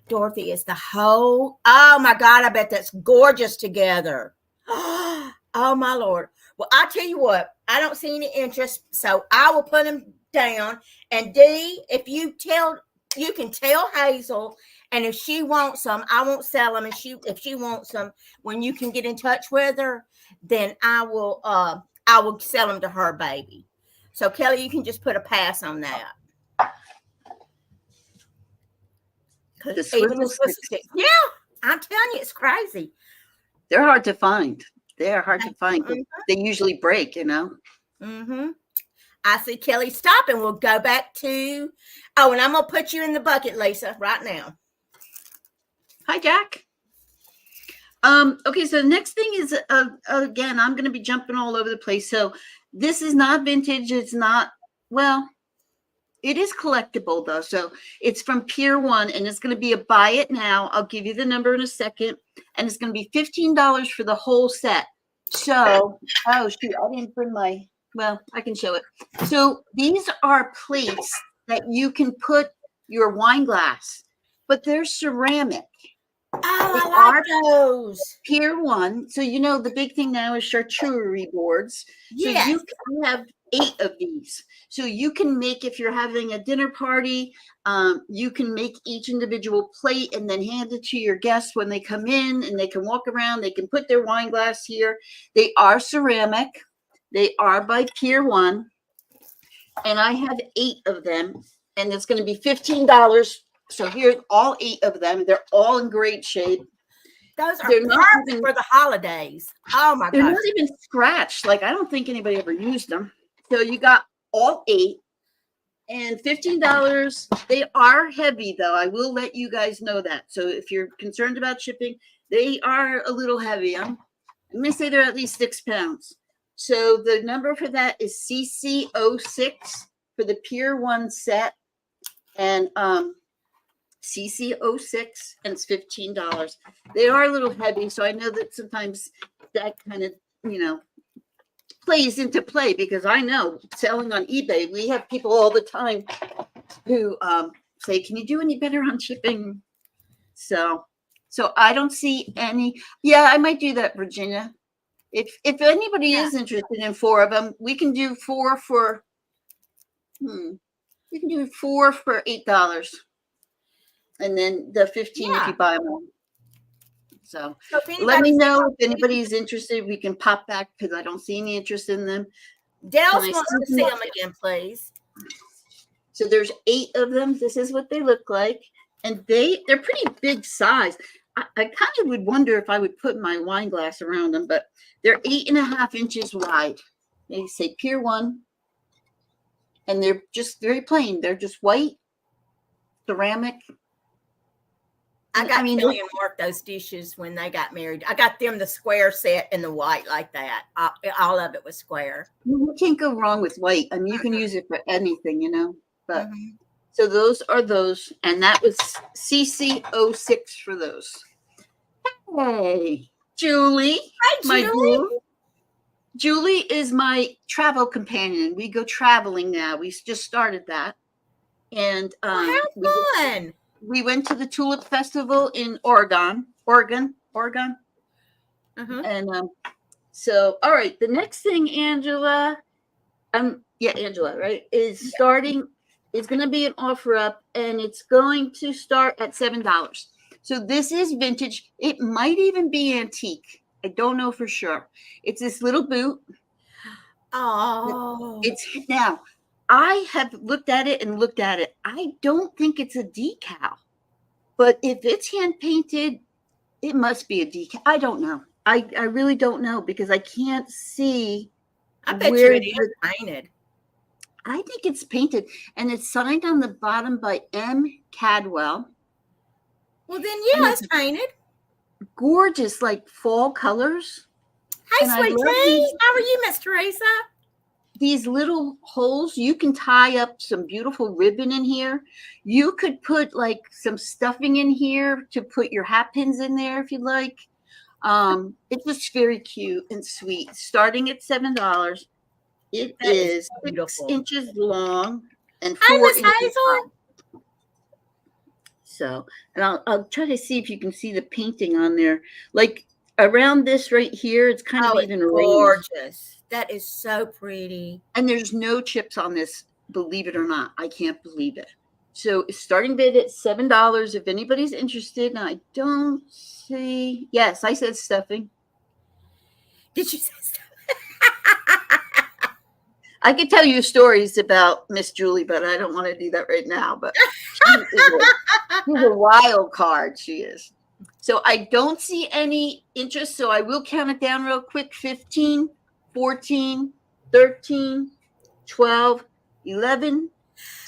Dorothy. It's the whole, oh my God, I bet that's gorgeous together. Oh my Lord. Well, I'll tell you what, I don't see any interest, so I will put them down. And Dee, if you can tell Hazel, and if she wants some, I won't sell them. And if she wants them, when you can get in touch with her, then I will sell them to her, baby. So Kelly, you can just put a pass on that. Yeah, I'm telling you, it's crazy. They're hard to find. They usually break, Mm-hmm. I see Kelly stop, and we'll go back to, and I'm going to put you in the bucket, Lisa, right now. Hi, Jack. Okay, so the next thing is, again, I'm going to be jumping all over the place. So this is not vintage. It's not, well, it is collectible, though. So it's from Pier 1, and it's going to be a buy it now. I'll give you the number in a second. And it's going to be $15 for the whole set. So, oh, shoot, I didn't bring I can show it. So these are plates that you can put your wine glass, but they're ceramic. Oh, They I are like those. Pier 1. So, you know, the big thing now is charcuterie boards. So Yes. I have 8 of these. So you can make, if you're having a dinner party, you can make each individual plate and then hand it to your guests when they come in, and they can walk around. They can put their wine glass here. They are ceramic. They are by Pier 1. And I have 8 of them, and it's going to be $15. So here's all 8 of them. They're all in great shape. Those are They're not perfect even for the holidays. Oh my they're gosh. not even scratched. Like, I don't think anybody ever used them. So you got all 8 and $15. They are heavy, though. I will let you guys know that. So if you're concerned about shipping, they are a little heavy. I'm going to say they're at least 6 pounds. So the number for that is CC06 for the Pier 1 set. And CC06, and it's $15. They are a little heavy, so I know that sometimes that kind of, plays into play, because I know selling on eBay, we have people all the time who say, "Can you do any better on shipping?" So I don't see any. Yeah, I might do that, Virginia. If anybody is interested in 4 of them, we can do 4 for. We can do 4 for $8, and then the 15 if you buy them all. So let me know if anybody's interested. We can pop back, because I don't see any interest in them. Dels wants to see them again, please. So there's 8 of them. This is what they look like, and they're pretty big size. I kind of would wonder if I would put my wine glass around them, but they're 8.5 inches wide. They say Pier 1, and they're just very plain. They're just white ceramic. I got Kelly and Mark those dishes when they got married. I got them the square set in the white like that. All of it was square. You can't go wrong with white. I mean, you can use it for anything, But so those are those, and that was CC06 for those. Hey, Julie. Hi, Julie. Julie is my travel companion. We go traveling now. We just started that, and how fun! We went to the Tulip Festival in Oregon. And so, all right, the next thing, Angela, Angela, right, is starting. It's going to be an offer up, and it's going to start at $7. So this is vintage. It might even be antique. I don't know for sure. It's this little boot. Oh, now. I have looked at it. I don't think it's a decal, but if it's hand painted, it must be a decal. I don't know. I really don't know, because I can't see. I bet you it is painted. I think it's painted, and it's signed on the bottom by M. Cadwell. Well, then, yeah, it's painted. Gorgeous, like fall colors. Hey, sweet tea. How are you, Miss Teresa? These little holes, you can tie up some beautiful ribbon in here. You could put like some stuffing in here to put your hat pins in there if you like. It's just very cute and sweet. Starting at $7. It is 6 inches long and 4 inches high. So, and I'll try to see if you can see the painting on there. Like around this right here, it's kind of even gorgeous. That is so pretty. And there's no chips on this, believe it or not. I can't believe it. So starting bid at $7 if anybody's interested. And I don't see. Yes, I said stuffing. Did you say stuffing? I could tell you stories about Miss Julie, but I don't want to do that right now. But she's a wild card. She is. So I don't see any interest. So I will count it down real quick. 15, 14, 13, 12, 11,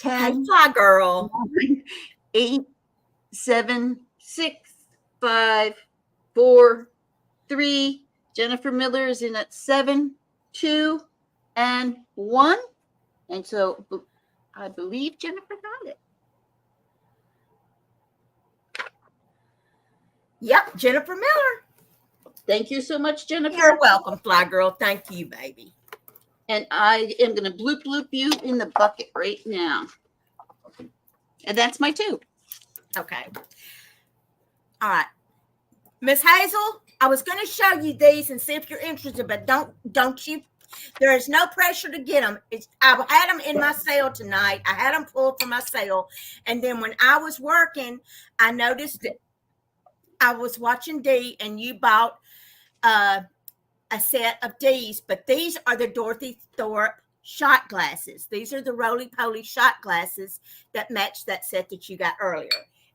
10. Hey, fly girl. 9, 8, 7, 6, 5, 4, 3. Jennifer Miller is in at 7, 2, and 1. And so I believe Jennifer got it. Yep, Jennifer Miller. Thank you so much, Jennifer. You're welcome, fly girl. Thank you, baby. And I am going to bloop you in the bucket right now. And that's my 2. Okay. All right. Miss Hazel, I was going to show you these and see if you're interested, but don't you. There is no pressure to get them. I had them in my sale tonight. I had them pulled from my sale, and then when I was working, I noticed that I was watching Dee, and you bought a set of these, but these are the Dorothy Thorpe shot glasses. These are the roly-poly shot glasses that match that set that you got earlier.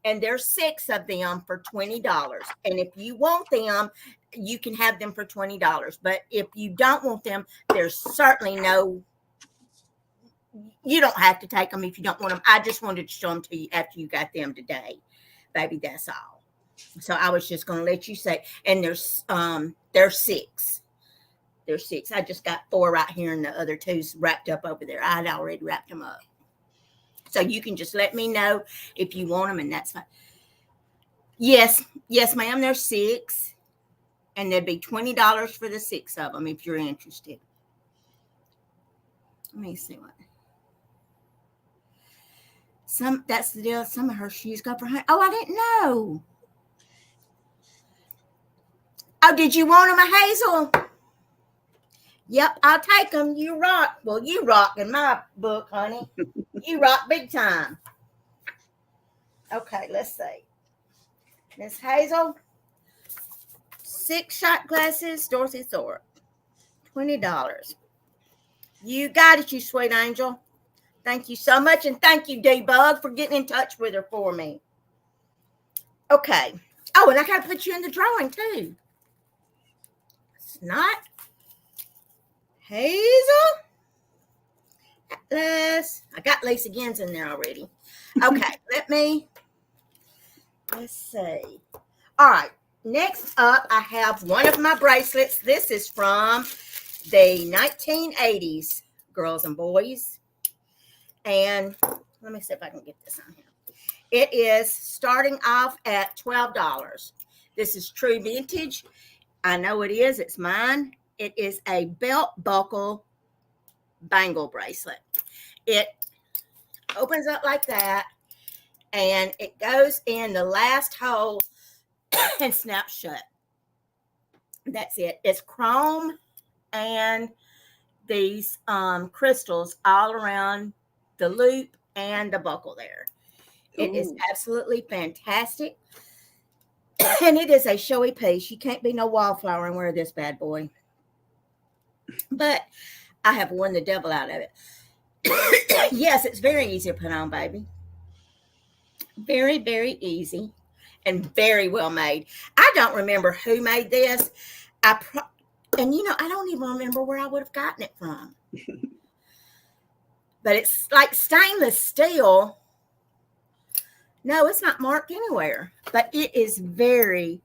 And there's 6 of them for $20. And if you want them, you can have them for $20. But if you don't want them, there's certainly no, you don't have to take them if you don't want them. I just wanted to show them to you after you got them today. Baby, that's all. So I was just going to let you say, and there's 6. There's 6. I just got 4 right here, and the other 2's wrapped up over there. I had already wrapped them up. So you can just let me know if you want them, and that's fine. Yes, ma'am. There's 6, and there'd be $20 for the 6 of them if you're interested. Let me see what. That's the deal. Some of her shoes go for $100. Oh, I didn't know. Oh, did you want them, Hazel? Yep, I'll take them. You rock. Well, you rock in my book, honey. You rock big time. Okay, let's see. Miss Hazel, 6 shot glasses, Dorothy Thorpe, $20. You got it, you sweet angel. Thank you so much, and thank you, D-Bug, for getting in touch with her for me. Okay. Oh, and I got to put you in the drawing, too. It's not Hazel. Atlas. I got Lisa Gins in there already. Okay, let's see. All right, next up, I have one of my bracelets. This is from the 1980s, girls and boys. And let me see if I can get this on here. It is starting off at $12. This is true vintage. I know it is. It's mine. It is a belt buckle bangle bracelet. It opens up like that, and it goes in the last hole and snaps shut. That's it. It's chrome and these crystals all around the loop and the buckle there. It is absolutely fantastic. And it is a showy piece. You can't be no wallflower and wear this bad boy. But I have worn the devil out of it. Yes, it's very easy to put on, baby. Very, very easy and very well made. I don't remember who made this. And I don't even remember where I would have gotten it from. But it's like stainless steel. No, it's not marked anywhere. But it is very,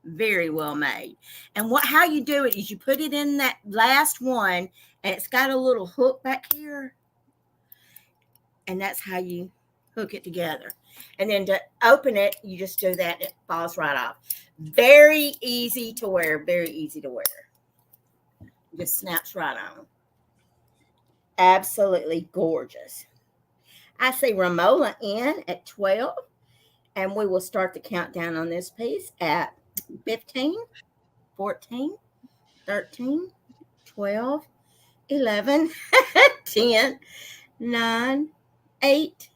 very well made. And how you do it is you put it in that last one, and it's got a little hook back here. And that's how you hook it together. And then to open it, you just do that, and it falls right off. Very easy to wear. Very easy to wear. Just snaps right on. Absolutely gorgeous. I see Ramola in at 12, and we will start the countdown on this piece at 15, 14, 13, 12, 11, 10, 9, 8,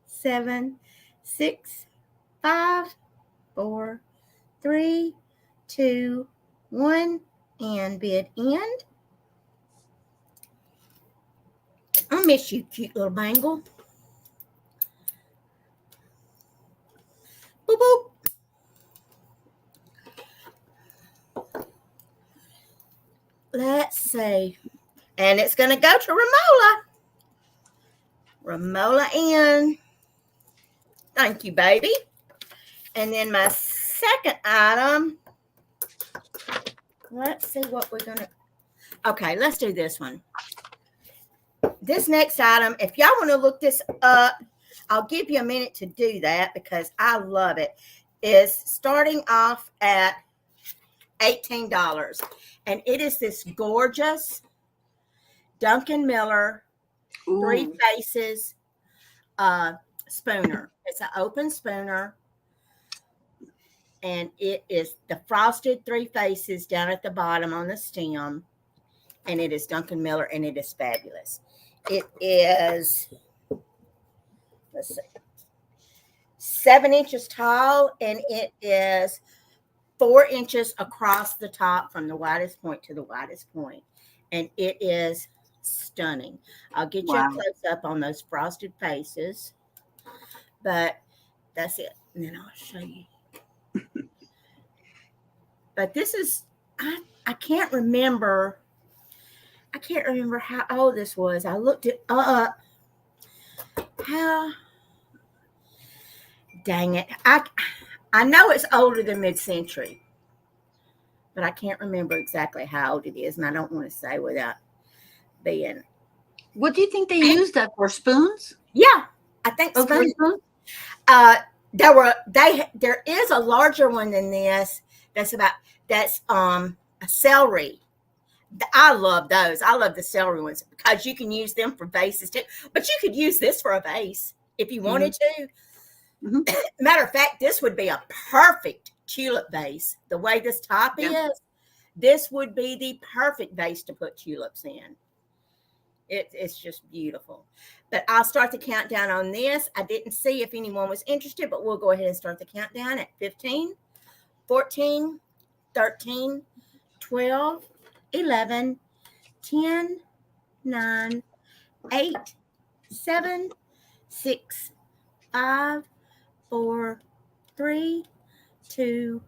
7, 6, 5, 4, 3, 2, 1, and bid end. I miss you, cute little bangle. Boop, boop. Let's see. And it's going to go to Ramola. Ramola in. Thank you, baby. And then my second item. Let's see what we're going to. Okay, let's do this one. This next item, if y'all want to look this up, I'll give you a minute to do that because I love it. Is starting off at $18. And it is this gorgeous Duncan Miller 3 faces spooner. It's an open spooner. And it is the frosted three faces down at the bottom on the stem. And it is Duncan Miller, and it is fabulous. It is, let's see, 7 inches tall, and it is 4 inches across the top from the widest point to the widest point. And it is stunning. I'll get you a Wow. close up on those frosted faces, but that's it. And then I'll show you. But this is, I can't remember. I can't remember how old this was. I looked it up. How? Dang it. I know it's older than mid-century, but I can't remember exactly how old it is, and I don't want to say without being. What do you think they used that for? Spoons? Yeah, I think Oh, for spoons? There is a larger one than this. That's a celery. I love those. I love the celery ones because you can use them for vases too. But you could use this for a vase if you wanted to. Mm-hmm. Matter of fact, this would be a perfect tulip vase. The way this top is, this would be the perfect vase to put tulips in. It's just beautiful. But I'll start the countdown on this. I didn't see if anyone was interested, but we'll go ahead and start the countdown at 15, 14, 13, 12, 11, 10, 9, 8, 7, 6, 5, 4, 3, 2,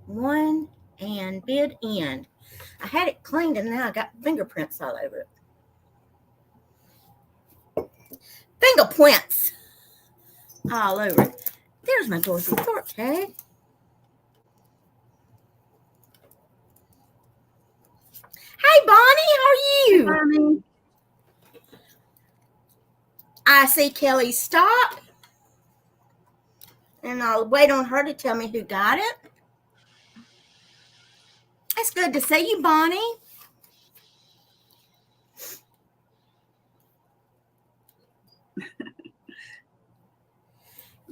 1, and bid end. I had it cleaned and now I got fingerprints all over it. Fingerprints all over it. There's my Dorothy Thorpe tag. Hey, Bonnie, how are you? Bonnie. I see Kelly stop, and I'll wait on her to tell me who got it. It's good to see you, Bonnie.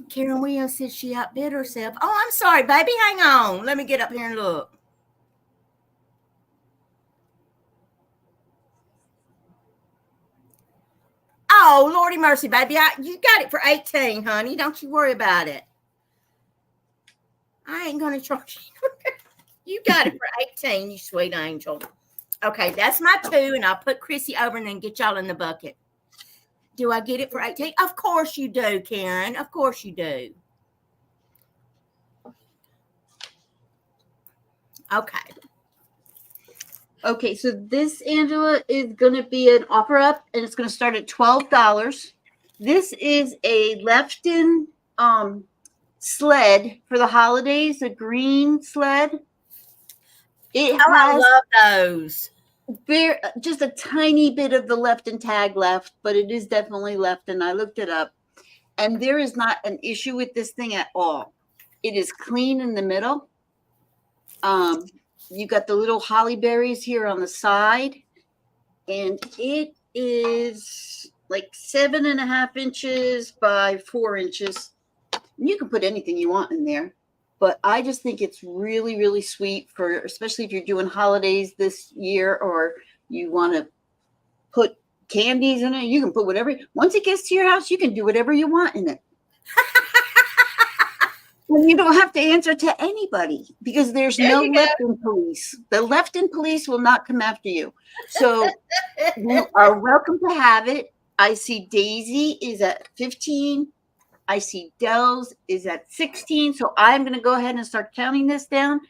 Karen Williams said she outbid herself. Oh, I'm sorry, baby. Hang on. Let me get up here and look. Oh, Lordy mercy, baby. You got it for 18, honey. Don't you worry about it. I ain't going to charge you. You got it for 18, you sweet angel. Okay, that's my 2, and I'll put Chrissy over and then get y'all in the bucket. Do I get it for 18? Of course you do, Karen. Of course you do. Okay. Okay, so this, Angela, is going to be an offer up, and it's going to start at $12. This is a Lefton sled for the holidays, a green sled. I love those. Just a tiny bit of the Lefton tag left, but it is definitely Lefton. I looked it up, and there is not an issue with this thing at all. It is clean in the middle. You got the little holly berries here on the side, and it is like 7.5 inches by 4 inches. And you can put anything you want in there, but I just think it's really, really sweet for, especially if you're doing holidays this year, or you want to put candies in it. You can put whatever. Once it gets to your house, you can do whatever you want in it. And you don't have to answer to anybody because there's no Lefton police. The Lefton police will not come after you. So you are welcome to have it. I see Daisy is at 15. I see Dell's is at 16. So I'm going to go ahead and start counting this down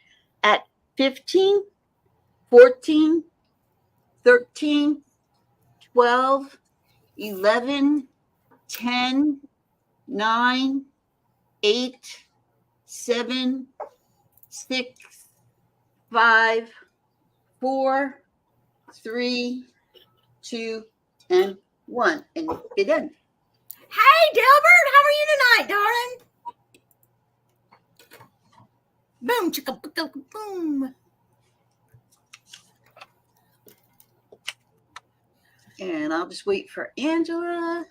at 15, 14, 13, 12, 11, 10, 9, 8, 7, 6, 5, 4, 3, 2, and 1. And it done. Hey, Delbert, how are you tonight, darling? Boom, chicka, boom. And I'll just wait for Angela.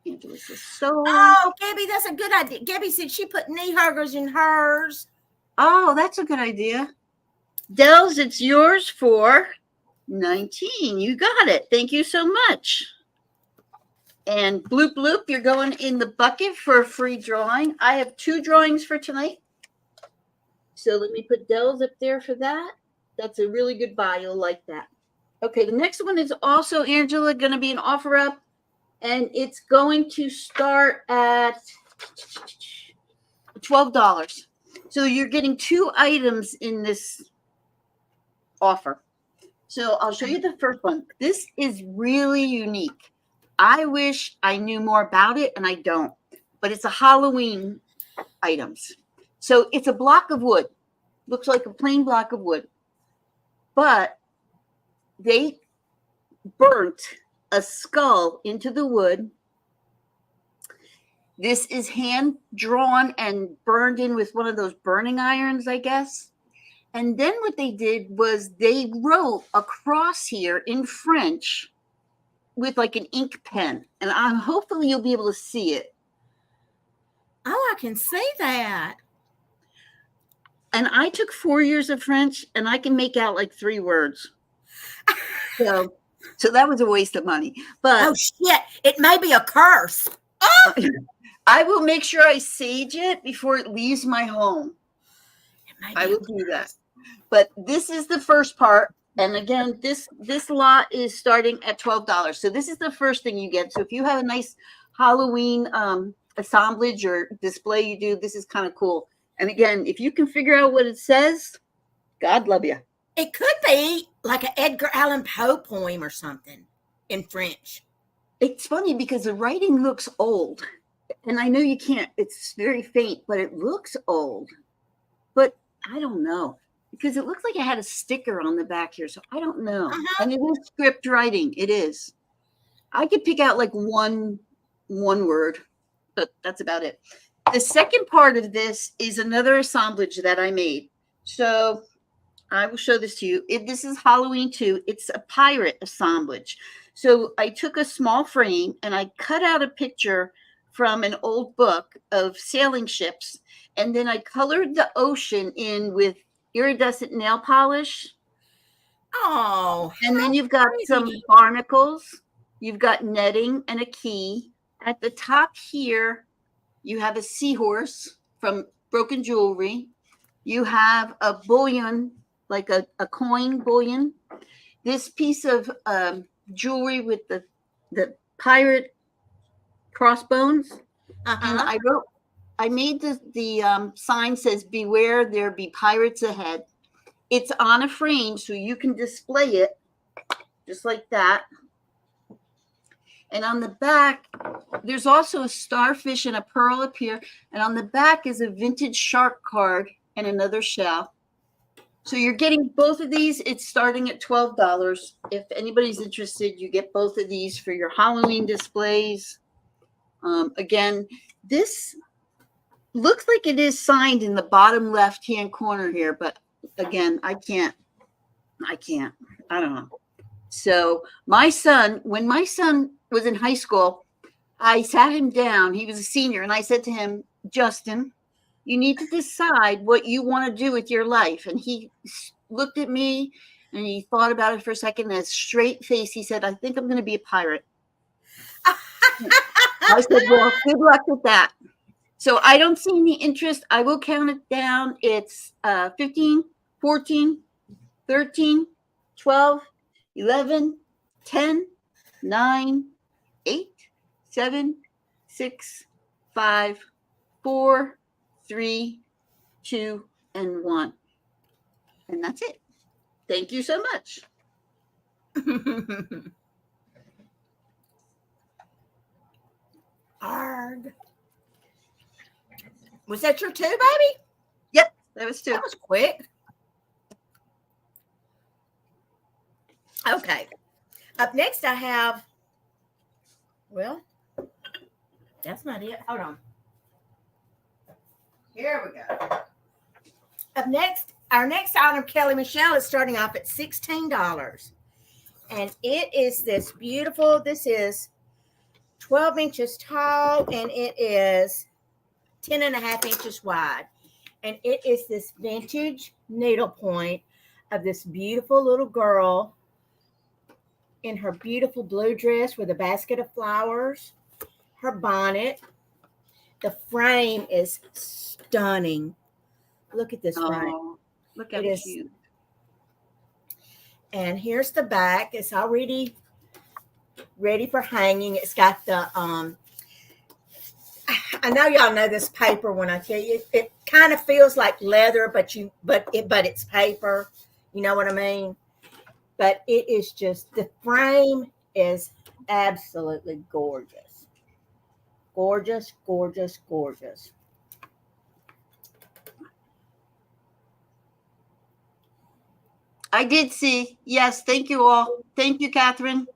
Angela says so. Oh, Gabby, that's a good idea. Gabby said she put knee huggers in hers. Oh, that's a good idea. Dells, it's yours for 19. You got it. Thank you so much. And Bloop Bloop, you're going in the bucket for a free drawing. I have 2 drawings for tonight. So let me put Dells up there for that. That's a really good buy. You'll like that. Okay, the next one is also, Angela, going to be an offer up. And it's going to start at $12. So you're getting 2 items in this offer. So I'll show you the first one. This is really unique. I wish I knew more about it, and I don't. But it's a Halloween items. So it's a block of wood. Looks like a plain block of wood. But they burnt a skull into the wood. This is hand drawn and burned in with one of those burning irons, I guess. And then what they did was they wrote across here in French with like an ink pen. And hopefully you'll be able to see it. Oh, I can see that. And I took 4 years of French, and I can make out like 3 words. So that was a waste of money. But oh shit, it may be a curse. Oh! I will make sure I sage it before it leaves my home. I will do that. But this is the first part. And again, this lot is starting at $12. So this is the first thing you get. So if you have a nice Halloween assemblage or display you do, this is kind of cool. And again, if you can figure out what it says, God love you. It could be like an Edgar Allan Poe poem or something in French. It's funny because the writing looks old. And I know you can't, it's very faint, but it looks old. But I don't know. Because it looks like it had a sticker on the back here. So I don't know. And it is script writing. It is. I could pick out like one word, but that's about it. The second part of this is another assemblage that I made. So I will show this to you. This is Halloween too. It's a pirate assemblage. So I took a small frame and I cut out a picture from an old book of sailing ships. And then I colored the ocean in with iridescent nail polish. Oh, and then you've got some barnacles. You've got netting and a key. At the top here, you have a seahorse from Broken Jewelry. You have a bullion, like a coin bullion. This piece of jewelry with the pirate crossbones. And I made the sign says, "Beware, there be pirates ahead." It's on a frame, so you can display it just like that. And on the back, there's also a starfish and a pearl up here. And on the back is a vintage shark card and another shell. So you're getting both of these. It's starting at $12. If anybody's interested, you get both of these for your Halloween displays. Again, this looks like it is signed in the bottom left-hand corner here, but again, I don't know. So when my son was in high school, I sat him down. He was a senior. And I said to him, "Justin, you need to decide what you want to do with your life." And he looked at me and he thought about it for a second. And a straight face, he said, "I think I'm going to be a pirate." I said, "Well, good luck with that." So I don't see any interest. I will count it down. It's 15, 14, 13, 12, 11, 10, 9, 8, 7, 6, 5, 4, 3, 2, and 1. And that's it. Thank you so much. Arg. Was that your 2, baby? Yep, that was 2. That was quick. Okay. Up next, I have, well, that's not it. Hold on. Here we go. Up next, our next item, Kelly Michelle, is starting off at $16. And it is this beautiful, this is 12 inches tall, and it is 10.5 inches wide. And it is this vintage needlepoint of this beautiful little girl in her beautiful blue dress with a basket of flowers, her bonnet. The frame is stunning. Look at this frame. Oh, look how It is. cute. And here's the back. It's already ready for hanging. It's got the I know y'all know this paper when I tell you it kind of feels like leather, but it's paper. You know what I mean? But it is just, the frame is absolutely gorgeous. Gorgeous, gorgeous, gorgeous. I did see. Yes, thank you all. Thank you, Catherine.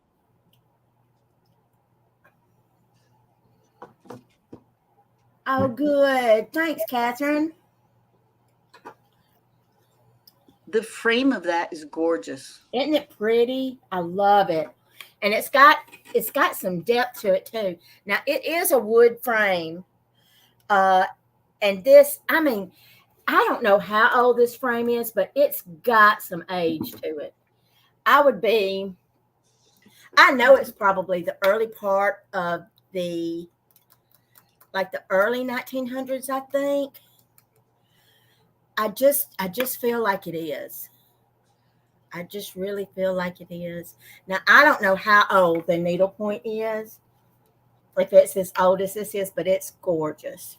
Oh, good. Thanks, Catherine. The frame of that is gorgeous. Isn't it pretty? I love it. And it's got some depth to it too. Now it is a wood frame. And this, I mean, I don't know how old this frame is, but it's got some age to it. I know it's probably the early part of the early 1900s, I think. I just feel like it is. I just really feel like it is. Now, I don't know how old the needlepoint is, if it's as old as this is, but it's gorgeous.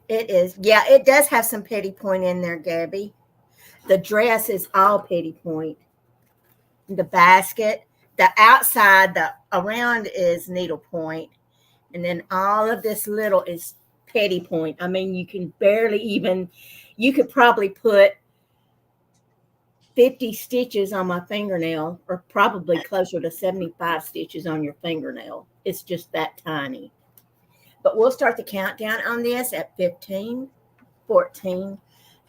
It is. Yeah, it does have some petty point in there, Gabby. The dress is all petty point. The basket, the outside, the around is needlepoint. And then all of this little is petty point. I mean, you can barely even, you could probably put 50 stitches on my fingernail, or probably closer to 75 stitches on your fingernail. It's just that tiny. But we'll start the countdown on this at 15, 14,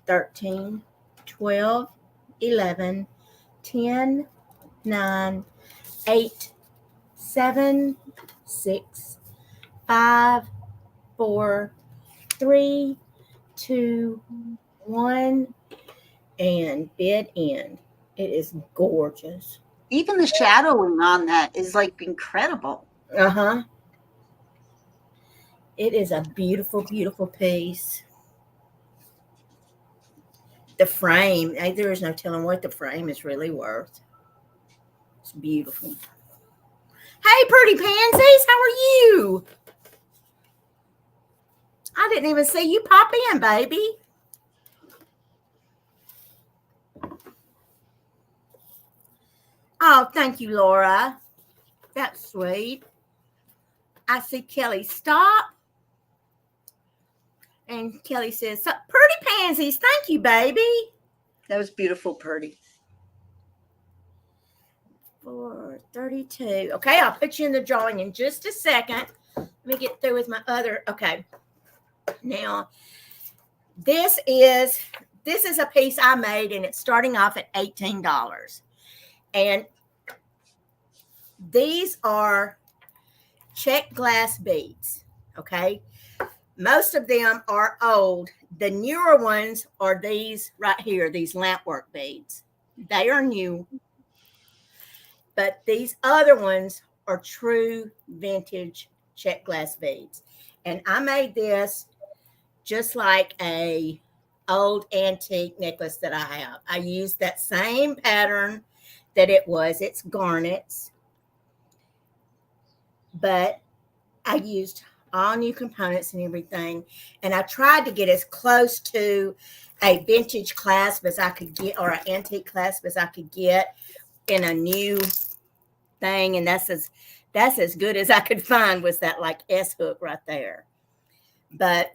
13, 12, 11, 10, 9, 8, 7, 6, 5, 4, 3, 2, 1, and bid end. It is gorgeous. Even the shadowing on that is like incredible. Uh-huh. It is a beautiful, beautiful piece. The frame, there is no telling what the frame is really worth. It's beautiful. Hey, pretty pansies, how are you? I didn't even see you pop in, baby. Oh, thank you, Laura. That's sweet. I see Kelly stop. And Kelly says, so, pretty pansies, thank you, baby. That was beautiful, Purdy. 432. Okay, I'll put you in the drawing in just a second. Let me get through with my other. Okay. Now, this is a piece I made, and it's starting off at $18. And these are check glass beads. Okay. Most of them are old. The newer ones are these right here, these lampwork beads. They are new. But these other ones are true vintage check glass beads. And I made this just like a old antique necklace that I have. I used that same pattern that it was. It's garnets. But I used all new components and everything. And I tried to get as close to a vintage clasp as I could get, or an antique clasp as I could get in a new thing. And that's as good as I could find, was that like S hook right there. But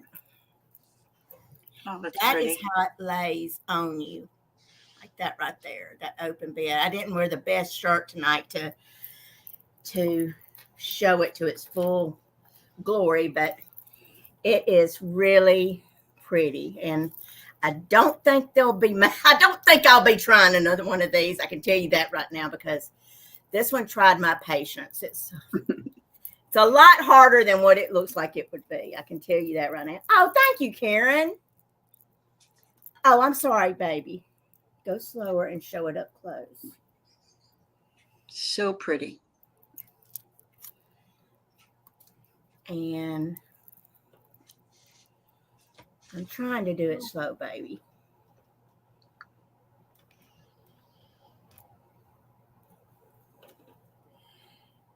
that is how it lays on you. Like that right there, that open bed. I didn't wear the best shirt tonight to show it to its full glory, but it is really pretty. And I don't think I don't think I'll be trying another one of these. I can tell you that right now, because this one tried my patience. It's a lot harder than what it looks like it would be. I can tell you that right now. Oh, thank you, Karen. Oh, I'm sorry, baby. Go slower and show it up close. So pretty. And I'm trying to do it slow, baby.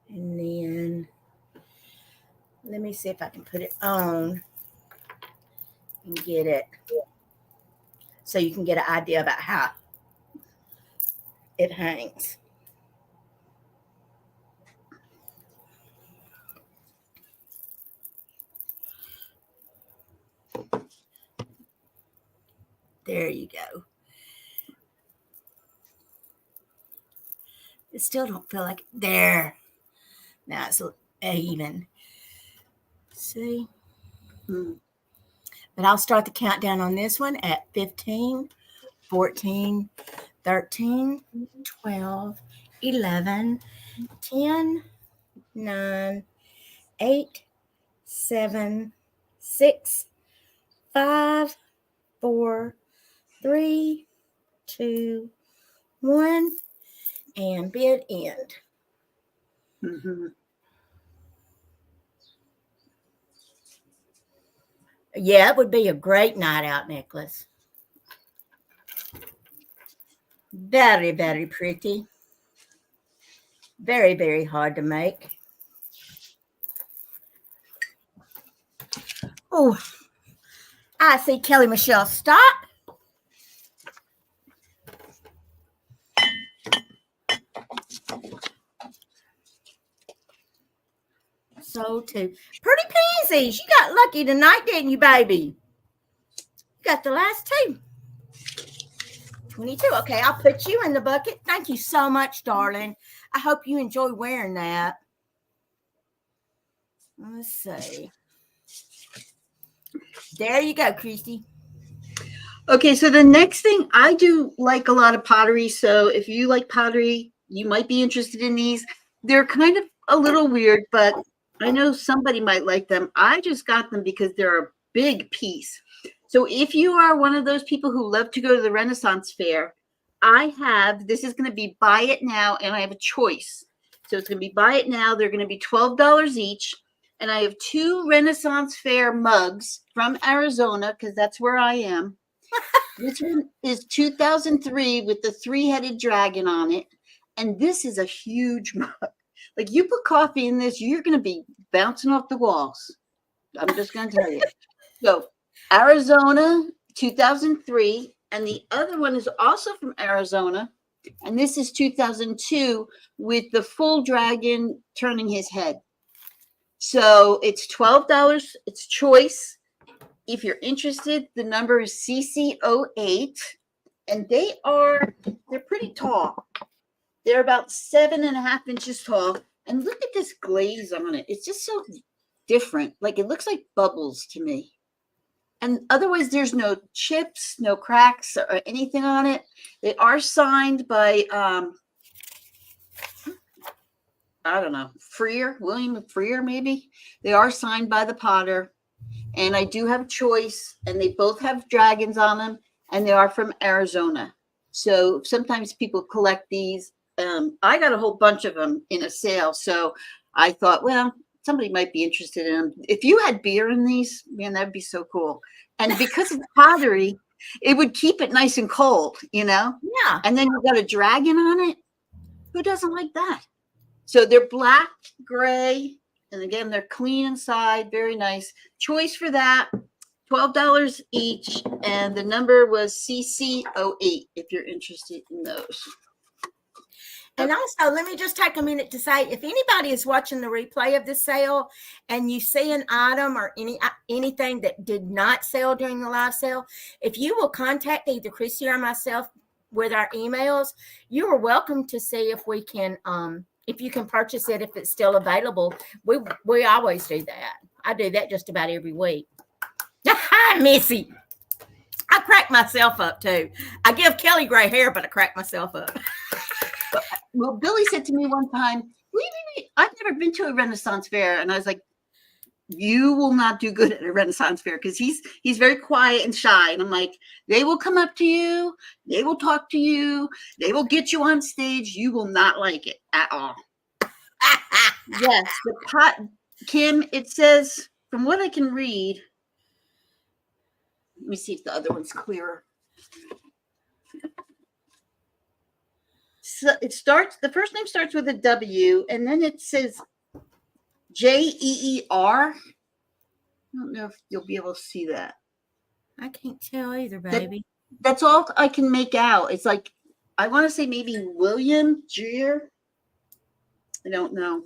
And then let me see if I can put it on and get it so you can get an idea about how it hangs. There you go. It still don't feel like there. Now it's even. See? But I'll start the countdown on this one at 15, 14, 13, 12, 11, 10, 9, 8, 7, 6, 5, 4, 3, 2, 1, and bid end. Mm-hmm. Yeah, it would be a great night out necklace. Very, very pretty. Very, very hard to make. Oh, I see Kelly Michelle. Stop. So too. Pretty pansies. You got lucky tonight, didn't you, baby? You got the last two. 22. Okay, I'll put you in the bucket. Thank you so much, darling. I hope you enjoy wearing that. Let's see. There you go, Christy. Okay, so the next thing, I do like a lot of pottery. So if you like pottery, you might be interested in these. They're kind of a little weird, but I know somebody might like them. I just got them because they're a big piece. So if you are one of those people who love to go to the Renaissance Fair, this is going to be buy it now, and I have a choice. So it's going to be buy it now. They're going to be $12 each. And I have 2 Renaissance Fair mugs from Arizona because that's where I am. This one is 2003 with the 3-headed dragon on it. And this is a huge mug. Like, you put coffee in this, you're going to be bouncing off the walls. I'm just going to tell you. So, Arizona, 2003. And the other one is also from Arizona. And this is 2002 with the full dragon turning his head. So it's $12. It's choice. If you're interested, the number is CC08, and they're pretty tall. They're about 7.5 inches tall. And look at this glaze on it. It's just so different. Like, it looks like bubbles to me. And otherwise, there's no chips, no cracks, or anything on it. They are signed by I don't know, William Freer, maybe. They are signed by the potter. And I do have choice, and they both have dragons on them, and they are from Arizona. So sometimes people collect these. I got a whole bunch of them in a sale. So I thought, well, somebody might be interested in them. If you had beer in these, man, that'd be so cool. And because it's pottery, it would keep it nice and cold, Yeah. And then you've got a dragon on it. Who doesn't like that? So they're black, gray, and again, they're clean inside, very nice. Choice for that, $12 each, and the number was CC08 if you're interested in those. And also, let me just take a minute to say, if anybody is watching the replay of this sale and you see an item or anything that did not sell during the live sale, if you will contact either Chrissy or myself with our emails, you are welcome to see if we can if you can purchase it, if it's still available. We always do that. I do that just about every week. Hi, Missy. I crack myself up too. I give Kelly gray hair, but I crack myself up. Well, Billy said to me one time, I've never been to a Renaissance fair. And I was like, you will not do good at a Renaissance fair because he's very quiet and shy. And I'm like, they will come up to you, they will talk to you, they will get you on stage. You will not like it at all. Yes, the pot, Kim, it says, from what I can read, let me see if the other one's clearer. So it starts, the first name starts with a W, and then it says Jeer. I don't know if you'll be able to see that. I can't tell either, baby. That's all I can make out. It's like, I want to say maybe William Jeer. I don't know.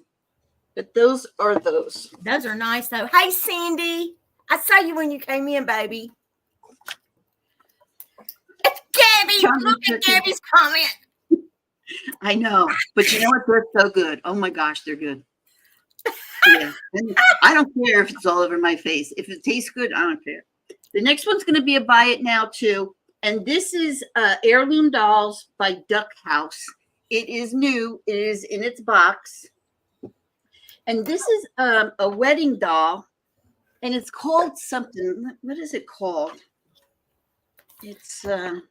But those are those. Those are nice, though. Hey, Cindy. I saw you when you came in, baby. It's Gabby. Look at Gabby's comment. I know. But you know what? They're so good. Oh, my gosh, they're good. Yeah. And I don't care if it's all over my face. If it tastes good, I don't care. The next one's going to be a buy it now too. And this is Heirloom Dolls by Duck House. It is new. It is in its box. And this is a wedding doll. And it's called something. What is it called? It's and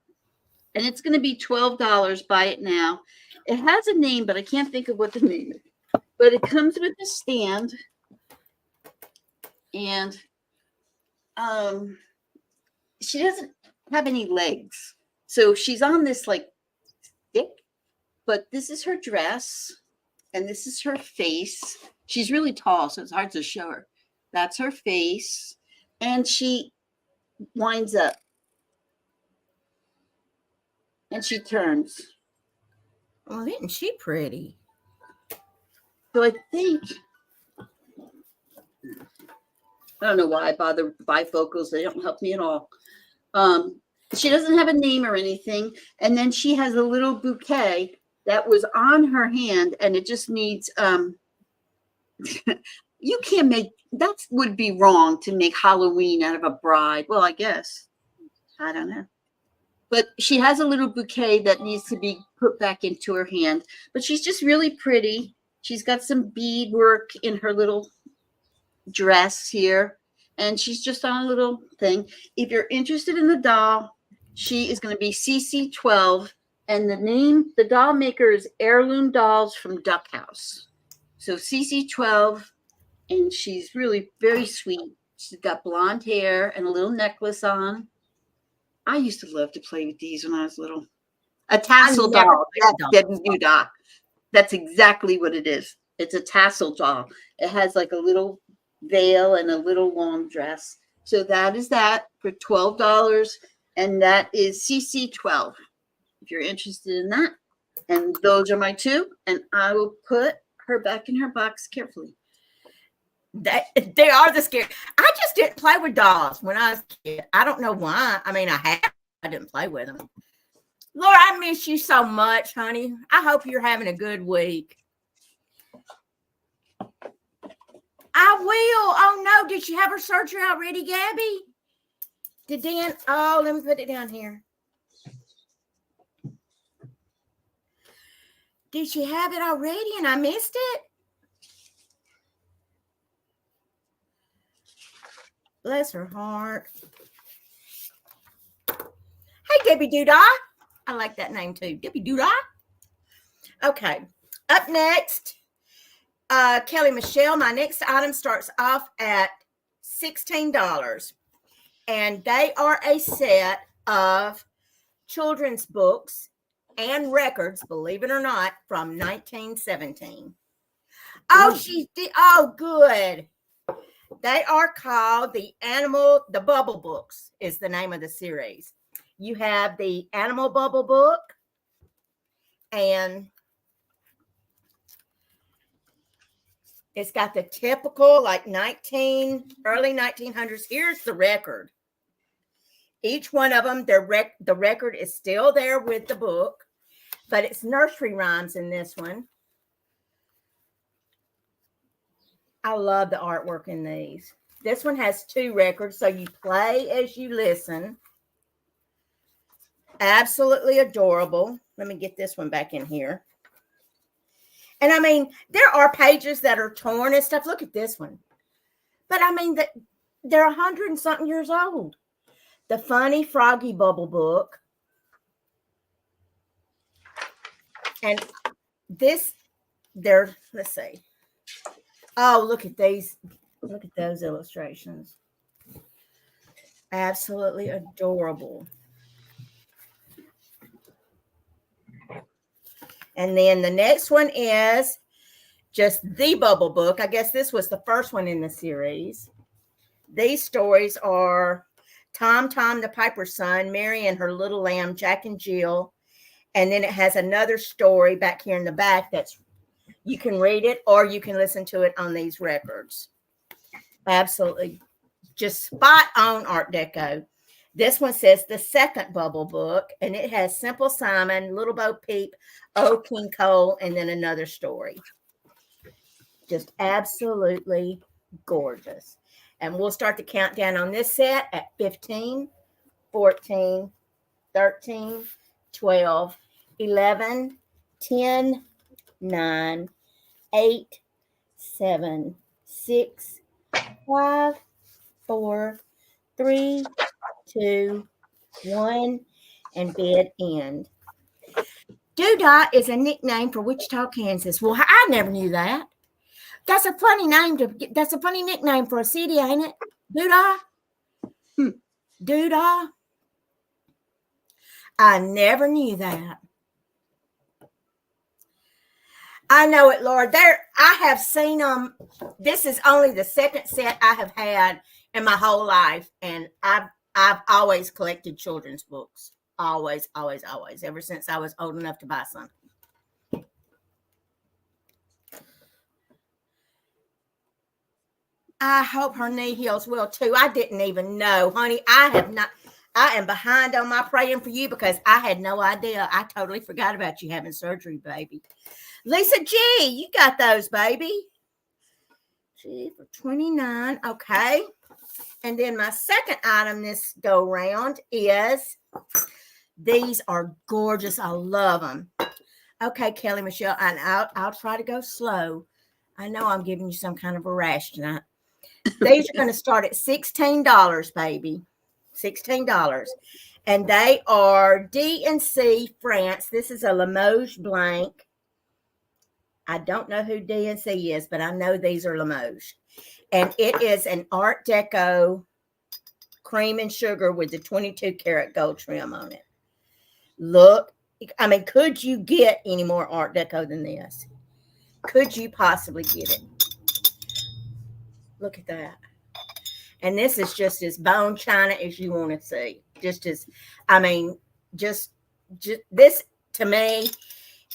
it's going to be $12. Buy it now. It has a name, but I can't think of what the name is. But it comes with a stand, and she doesn't have any legs. So she's on this like stick, but this is her dress, and this is her face. She's really tall, so it's hard to show her. That's her face, and she winds up, and she turns. Well, isn't she pretty? So I think, I don't know why I bother bifocals. They don't help me at all. She doesn't have a name or anything. And then she has a little bouquet that was on her hand, and it just needs, you can't make, that would be wrong to make Halloween out of a bride. Well, I guess. I don't know. But she has a little bouquet that needs to be put back into her hand. But she's just really pretty. She's got some beadwork in her little dress here. And she's just on a little thing. If you're interested in the doll, she is going to be CC12. And the name, the doll maker is Heirloom Dolls from Duck House. So CC12. And she's really very sweet. She's got blonde hair and a little necklace on. I used to love to play with these when I was little. A tassel doll. That's Debbie Duda. That's exactly what it is. It's a tassel doll. It has like a little veil and a little long dress. So that is that for $12. And that is CC12. If you're interested in that. And those are my two. And I will put her back in her box carefully. They are the scary. I just didn't play with dolls when I was a kid. I don't know why. I mean, I didn't play with them. Laura, I miss you so much, honey. I hope you're having a good week. I will. Oh, no. Did she have her surgery already, Gabby? Did Dan? Oh, let me put it down here. Did she have it already and I missed it? Bless her heart. Hey, Debbie Doodah. I like that name too. Debbie Doodah. Okay. Up next, Kelly Michelle. My next item starts off at $16. And they are a set of children's books and records, believe it or not, from 1917. Oh, she did. Oh, good. They are called the Bubble Books is the name of the series. You have the Animal Bubble Book, and it's got the typical like early 1900s. Here's the record. Each one of them, the record is still there with the book, but it's nursery rhymes in this one. I love the artwork in these. This one has 2 records, so you play as you listen. Absolutely adorable. Let me get this one back in here. And I mean, there are pages that are torn and stuff. Look at this one. But I mean, they're 100 and something years old. The Funny Froggy Bubble Book. And this, let's see. Oh, look at these. Look at those illustrations. Absolutely adorable. And then the next one is just the Bubble Book. I guess this was the first one in the series. These stories are Tom the Piper's Son, Mary and her little lamb, Jack and Jill. And then it has another story back here in the back that's, you can read it or you can listen to it on these records. Absolutely just spot on Art Deco. This one says the second Bubble Book, and it has Simple Simon, Little Bo Peep, Oh King Cole, and then another story. Just absolutely gorgeous. And we'll start the countdown on this set at 15, 14, 13, 12, 11, 10, 9, 8, 7, 6, 5, 4, 3, 2, 1, and bid end. Doodah is a nickname for Wichita, Kansas. Well, I never knew that. That's a funny name that's a funny nickname for a city, ain't it? Doodah? Doodah? I never knew that. I know it, Lord. I have seen them. This is only the second set I have had in my whole life, and I've always collected children's books. Always, always, always. Ever since I was old enough to buy something. I hope her knee heals well too. I didn't even know, honey. I am behind on my praying for you because I had no idea. I totally forgot about you having surgery, baby. Lisa G, you got those, baby. G for 29. Okay. And then my second item this go round is, these are gorgeous. I love them. Okay, Kelly Michelle, and I'll try to go slow. I know I'm giving you some kind of a rash tonight. These are going to start at $16, baby. $16. And they are D&C France. This is a Limoges blank. I don't know who D&C is, but I know these are Limoges. And it is an Art Deco cream and sugar with the 22 karat gold trim on it. Look, I mean, could you get any more Art Deco than this? Could you possibly get it? Look at that. And this is just as bone china as you want to see. Just as, I mean, just this to me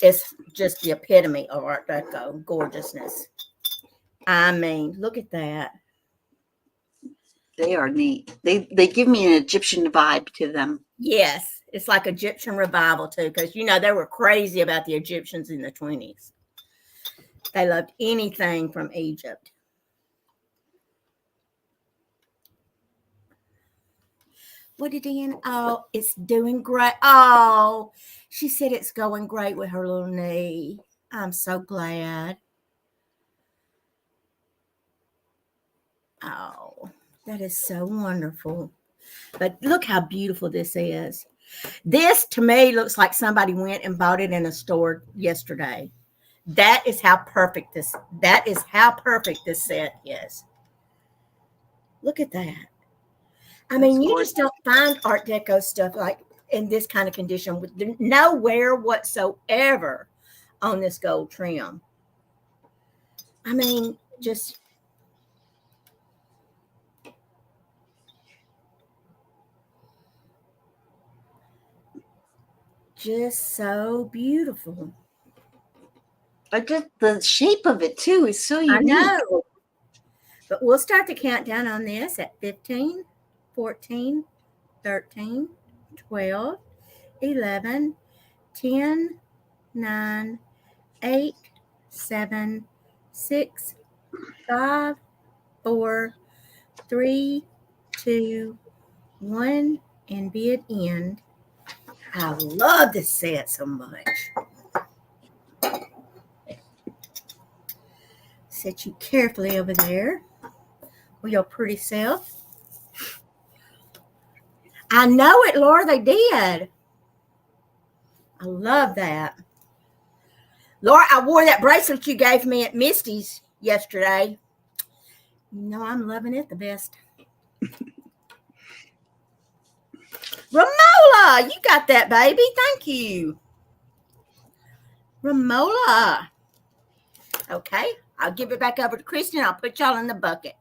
is just the epitome of Art Deco gorgeousness. I mean, look at that. They are neat. They give me an Egyptian vibe to them. Yes, it's like Egyptian revival too, because you know they were crazy about the Egyptians in the 20s. They loved anything from Egypt. What did Ian? Oh, it's doing great. Oh, she said it's going great with her little knee. I'm so glad. Oh, that is so wonderful. But look how beautiful this is. This to me looks like somebody went and bought it in a store yesterday. That is how perfect this set is. Look at that. I mean, you just don't find Art Deco stuff like in this kind of condition with no wear whatsoever on this gold trim. I mean, just so beautiful. But just the shape of it too is so unique. I know. But we'll start the countdown on this at 15, 14, 13, 12, 11, 10, 9, 8, 7, 6, 5, 4, 3, 2, 1, and bid end. I love this set so much. Set you carefully over there with your pretty self. I know it, Laura. They did. I love that. Laura, I wore that bracelet you gave me at Misty's yesterday. You know I'm loving it the best. Romola, you got that, baby. Thank you. Romola. Okay, I'll give it back over to Christy and I'll put y'all in the bucket.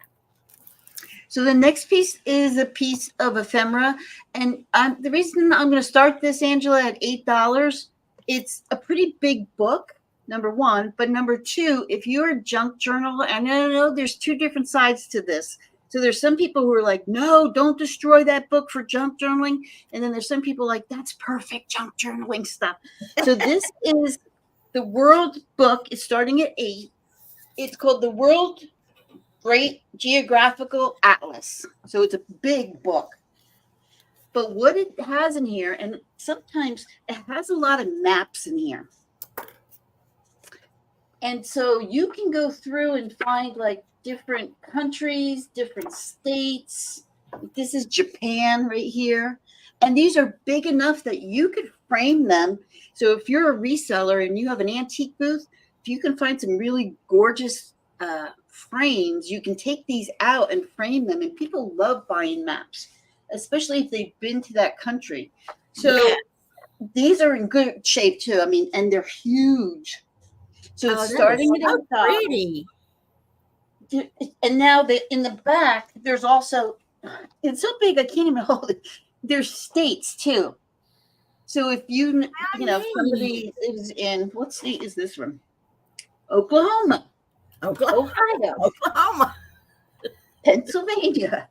So the next piece is a piece of ephemera. And the reason I'm going to start this, Angela, at $8, it's a pretty big book, number one. But number two, if you're a junk journaler, and I know there's two different sides to this. So there's some people who are like, no, don't destroy that book for junk journaling. And then there's some people like, that's perfect junk journaling stuff. So this is the World book. It's starting at 8. It's called the World Great Geographical Atlas. So it's a big book. But what it has in here, and sometimes it has a lot of maps in here. And so you can go through and find like different countries, different states. This is Japan right here. And these are big enough that you could frame them. So if you're a reseller and you have an antique booth, if you can find some really gorgeous frames, you can take these out and frame them. And people love buying maps, especially if they've been to that country. So these are in good shape too. I mean, and they're huge. So it's starting at the top. Pretty. And now in the back, there's also, it's so big I can't even hold it. There's states too. So if you know, somebody is in, what state is this from? Oklahoma. Ohio. Oklahoma. Pennsylvania.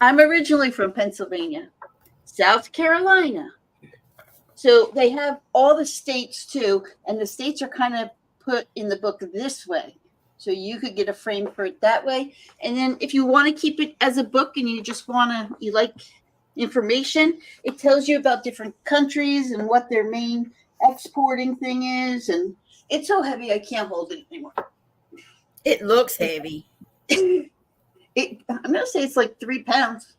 I'm originally from Pennsylvania. South Carolina. So they have all the states too, and the states are kind of put in the book this way. So you could get a frame for it that way. And then if you want to keep it as a book and you just you like information, it tells you about different countries and what their main exporting thing is. And it's so heavy I can't hold it anymore. It looks heavy. I'm going to say it's like 3 pounds.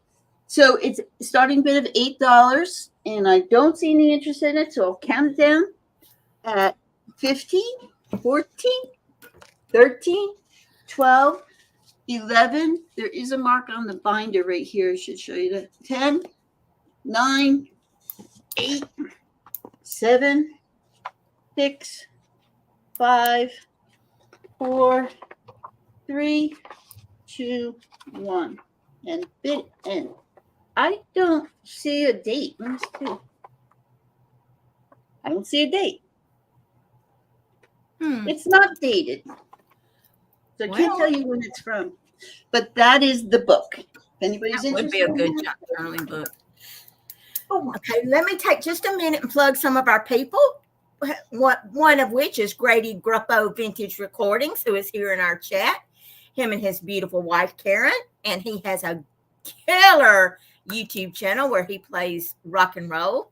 So it's a starting bid of $8, and I don't see any interest in it. So I'll count it down at 15, 14, 13, 12, 11. There is a mark on the binder right here. I should show you that. 10, 9, 8, 7, 6, 5, 4, 3, 2, 1. And bid end. I don't see a date. Let me see. I don't see a date. It's not dated. So I can't tell you when it's from. But that is the book. If anybody's interested. Would be a good journaling book. Okay, let me take just a minute and plug some of our people. One of which is Grady Gruppo Vintage Recordings, who is here in our chat. Him and his beautiful wife, Karen. And he has a killer YouTube channel where he plays rock and roll.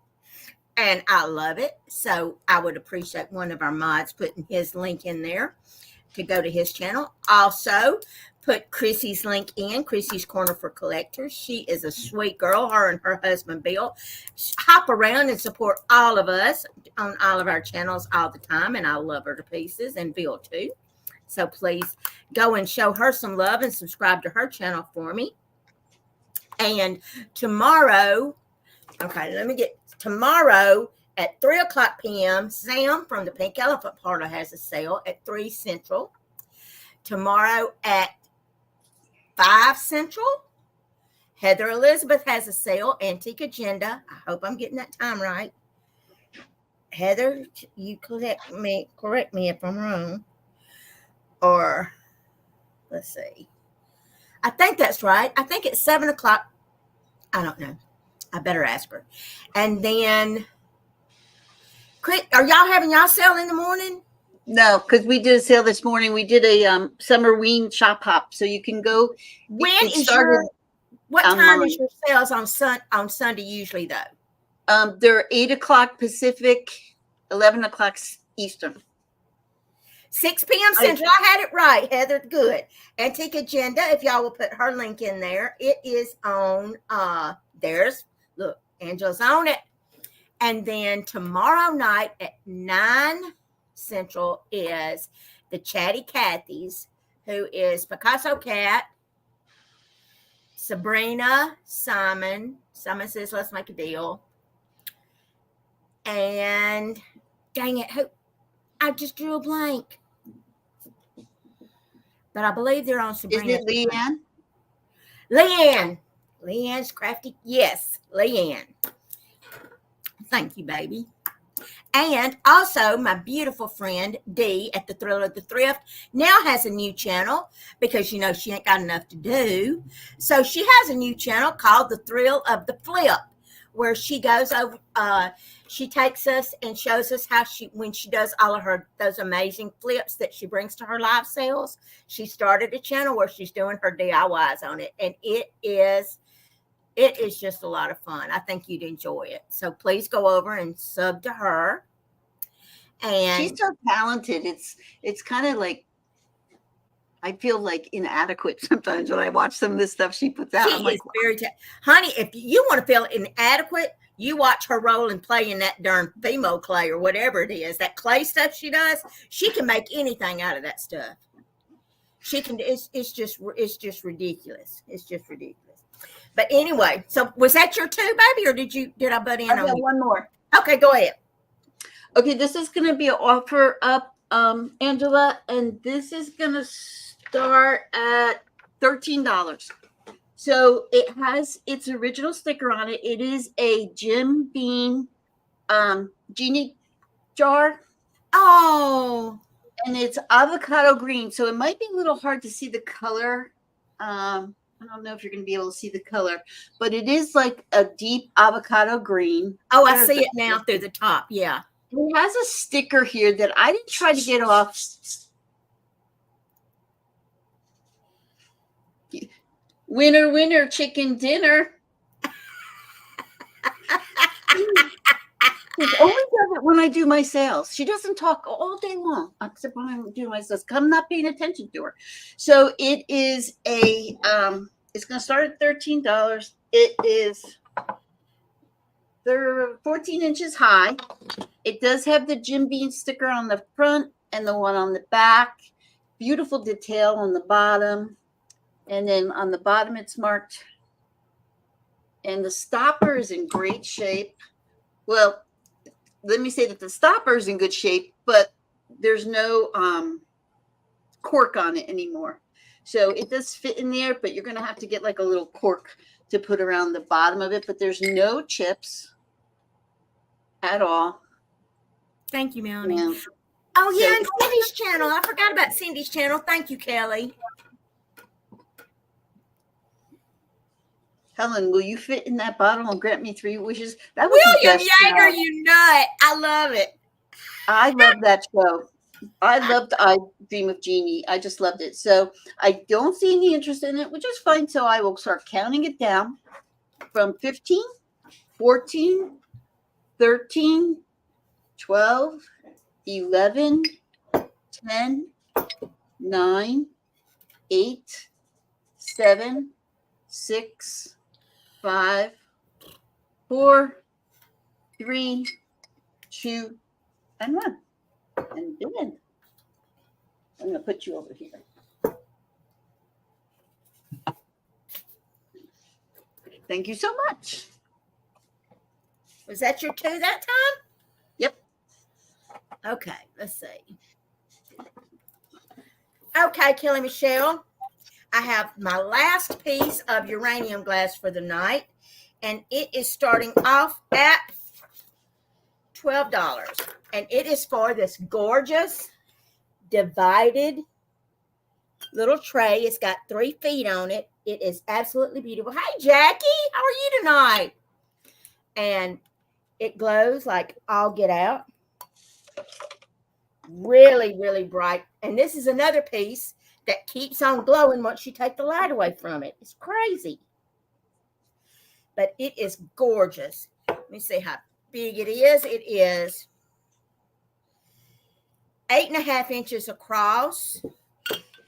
And I love it. So I would appreciate one of our mods putting his link in there to go to his channel. Also, put Chrissy's link in, Chrissy's Corner for Collectors. She is a sweet girl, her and her husband, Bill. Hop around and support all of us on all of our channels all the time. And I love her to pieces, and Bill too. So please go and show her some love and subscribe to her channel for me. And tomorrow, tomorrow at 3:00 p.m., Sam from the Pink Elephant Parlor has a sale at 3 Central. Tomorrow at 5 Central, Heather Elizabeth has a sale, Antique Agenda. I hope I'm getting that time right. Heather, you correct me if I'm wrong. Or, let's see. I think that's right. I think it's 7 o'clock. I don't know. I better ask her. And then, are y'all having y'all sale in the morning? No, because we did a sale this morning. We did a summer ween shop hop, so you can go. What time is your sales on Sunday usually though? They're 8 o'clock Pacific, 11 o'clock Eastern. 6 p.m. Central. I had it right, Heather. Good. Antique Agenda. If y'all will put her link in there, it is on. There's look, Angela's on it. And then tomorrow night at 9 Central is the Chatty Cathy's, who is Picasso Cat, Sabrina, Simon. Simon says, let's make a deal. And dang it, I just drew a blank. But I believe they're on Sabrina. Is it Leanne? Leanne. Leanne's Crafty. Yes, Leanne. Thank you, baby. And also, my beautiful friend Dee at the Thrill of the Thrift now has a new channel because she ain't got enough to do. So she has a new channel called the Thrill of the Flip, where she goes over. She takes us and shows us how when she does all of those amazing flips that she brings to her live sales. She started a channel where she's doing her DIYs on it, and it is just a lot of fun. I think you'd enjoy it. So please go over and sub to her. And she's so talented. It's kind of like, I feel like inadequate sometimes when I watch some of this stuff she puts out. She is very honey, if you want to feel inadequate, you watch her roll and play in that darn Fimo clay or whatever it is. That clay stuff she does, she can make anything out of that stuff. She can. It's just ridiculous. It's just ridiculous. But anyway, so was that your two, baby, or did I butt in? I got one more. Okay, go ahead. Okay, this is going to be an offer up, Angela, and this is going to start at $13. So it has its original sticker on it. It is a Jim Beam genie jar. Oh. And it's avocado green, so it might be a little hard to see the color. I don't know if you're going to be able to see the color, but it is like a deep avocado green. Oh, I see it now through the top. Yeah. It has a sticker here that I didn't try to get off. Winner, winner, chicken dinner. She only does it when I do my sales. She doesn't talk all day long, except when I'm doing my sales. I'm not paying attention to her. So it is it's going to start at $13. It is 14 inches high. It does have the Jim Beam sticker on the front and the one on the back. Beautiful detail on the bottom. And then on the bottom, it's marked. And the stopper is in great shape. Well, let me say that the stopper is in good shape, but there's no cork on it anymore. So it does fit in there, but you're going to have to get like a little cork to put around the bottom of it. But there's no chips at all. Thank you, Melanie. Yeah. Oh, yeah, and Cindy's channel. I forgot about Cindy's channel. Thank you, Kelly. Helen, will you fit in that bottle and grant me 3 wishes? That was William Yeager, you nut. I love it. I love that show. I loved I Dream of Jeannie. I just loved it. So I don't see any interest in it, which is fine. So I will start counting it down from 15, 14, 13, 12, 11, 10, 9, 8, 7, 6, 5, 4, 3, 2, and 1. And then I'm going to put you over here. Thank you so much. Was that your 2 that time? Yep. Okay, let's see. Okay, Kelly Michelle. I have my last piece of uranium glass for the night, and it is starting off at $12. And it is for this gorgeous divided little tray. It's got 3 feet on it. It is absolutely beautiful. Hi, Jackie. How are you tonight? And it glows like all get out. Really, really bright. And this is another piece that keeps on glowing once you take the light away from it. It's crazy. But it is gorgeous. Let me see how big it is. It is 8.5 inches across,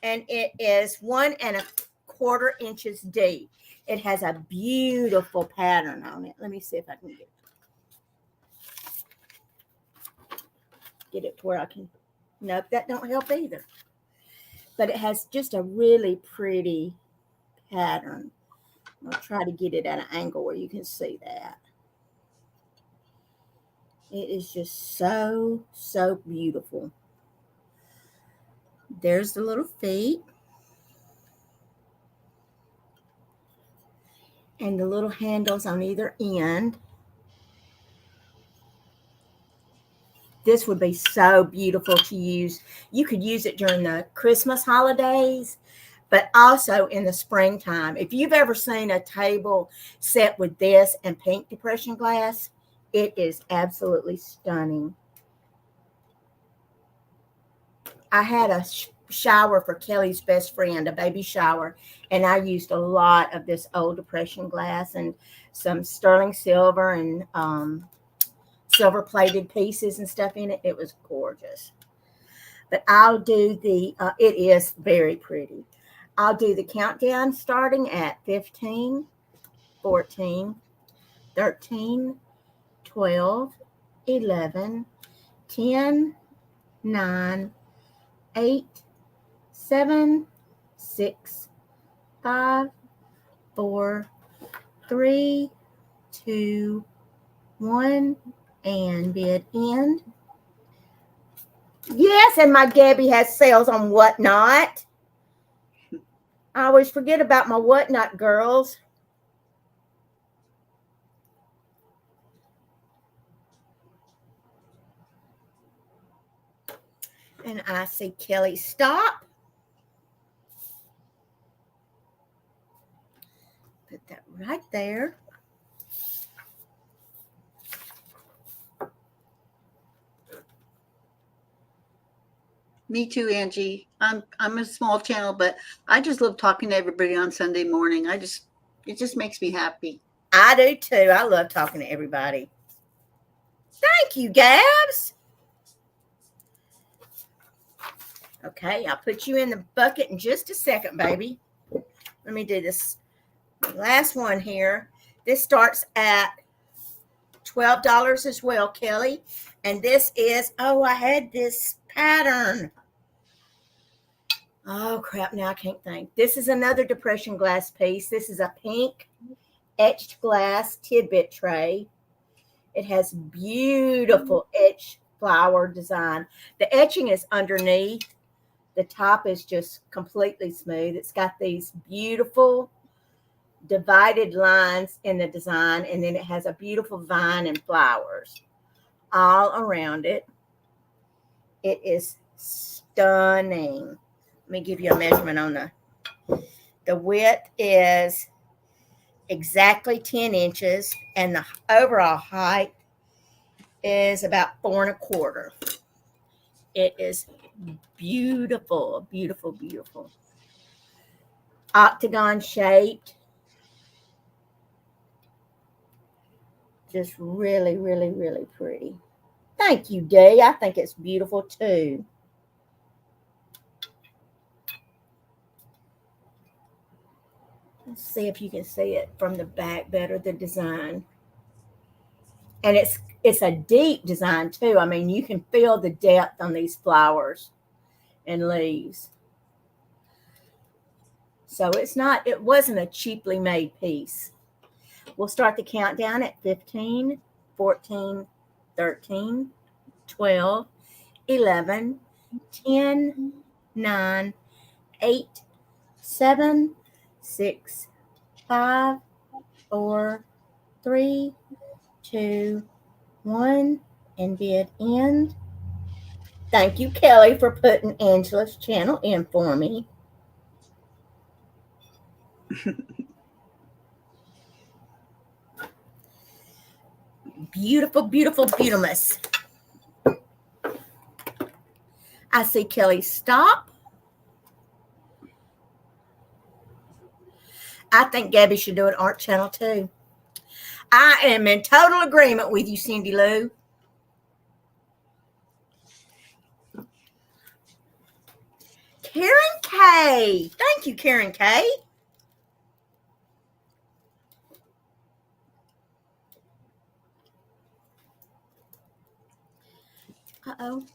and it is 1.25 inches deep. It has a beautiful pattern on it. Let me see if I can get it to where I can. Nope, that don't help either. But it has just a really pretty pattern. I'll try to get it at an angle where you can see that. It is just so, so beautiful. There's the little feet. And the little handles on either end. This would be so beautiful to use. You could use it during the Christmas holidays, but also in the springtime. If you've ever seen a table set with this and pink depression glass, it is absolutely stunning. I had a shower for Kelly's best friend, a baby shower, and I used a lot of this old depression glass and some sterling silver and silver plated pieces and stuff in it. It was gorgeous. But I'll do the it is very pretty. I'll do the countdown starting at 15, 14, 13, 12, 11, 10, 9, 8, 7, 6, 5, 4, 3, 2, 1, and bid end. Yes, and my Gabby has sales on Whatnot. I always forget about my Whatnot girls. And I see Kelly stop. Put that right there. Me too, Angie. I'm a small channel, but I just love talking to everybody on Sunday morning. It just makes me happy. I do too. I love talking to everybody. Thank you, Gabs. Okay, I'll put you in the bucket in just a second, baby. Let me do this last one here. This starts at $12 as well, Kelly. And this is, oh, I had this pattern. Oh, crap, now I can't think. This is another depression glass piece. This is a pink etched glass tidbit tray. It has beautiful etched flower design. The etching is underneath. The top is just completely smooth. It's got these beautiful divided lines in the design, and then it has a beautiful vine and flowers all around it. It is stunning. Let me give you a measurement on the width is exactly 10 inches, and the overall height is about 4.25. It is beautiful, beautiful, beautiful. Octagon shaped. Just really, really, really pretty. Thank you, Dee. I think it's beautiful too. Let's see if you can see it from the back better, the design. And it's a deep design too. I mean, you can feel the depth on these flowers and leaves. So it wasn't a cheaply made piece. We'll start the countdown at 15, 14, 13, 12, 11, 10, 9, 8, 7, 6, 5, 4, 3, 2, 1, and bid end. Thank you, Kelly, for putting Angela's channel in for me. Beautiful, beautiful, beautifulness. I see Kelly stop. I think Gabby should do an art channel too. I am in total agreement with you, Cindy Lou. K. Thank you, Karen K. Uh-oh.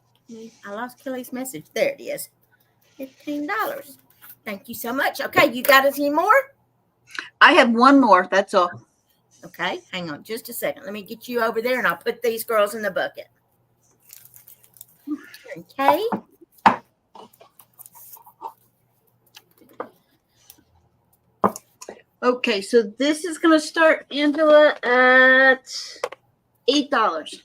I lost Kelly's message. There it is. $15. Thank you so much. Okay, you got us any more? I have one more. That's all. Okay, hang on just a second. Let me get you over there and I'll put these girls in the bucket. Okay. Okay, so this is going to start, Angela, at $8.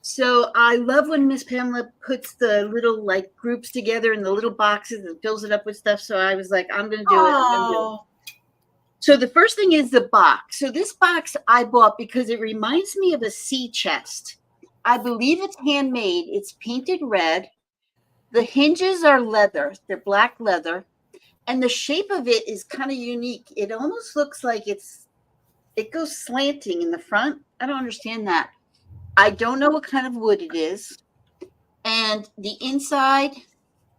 So I love when Miss Pamela puts the little like groups together in the little boxes and fills it up with stuff. So I was like, I'm going to do it. I'm gonna do it. So the first thing is the box. So this box I bought because it reminds me of a sea chest. I believe it's handmade. It's painted red. The hinges are leather. They're black leather. And the shape of it is kind of unique. It almost looks like it goes slanting in the front. I don't understand that. I don't know what kind of wood it is. And the inside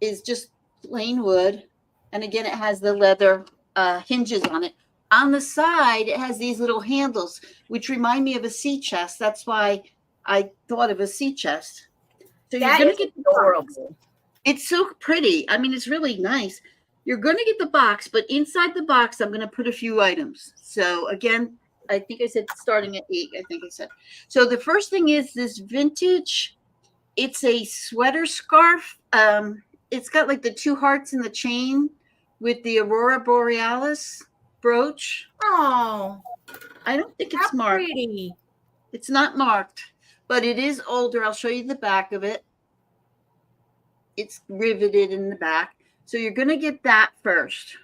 is just plain wood. And again, it has the leather hinges on it. On the side, it has these little handles, which remind me of a sea chest. That's why I thought of a sea chest. So that you're going to get adorable. It's so pretty. I mean, it's really nice. You're going to get the box, but inside the box, I'm going to put a few items. So again, I think I said starting at 8, I think I said. So the first thing is this vintage, it's a sweater scarf. It's got like the 2 hearts in the chain with the Aurora Borealis brooch. Oh, I don't think it's marked. Pretty. It's not marked, but it is older. I'll show you the back of it. It's riveted in the back. So you're going to get that first.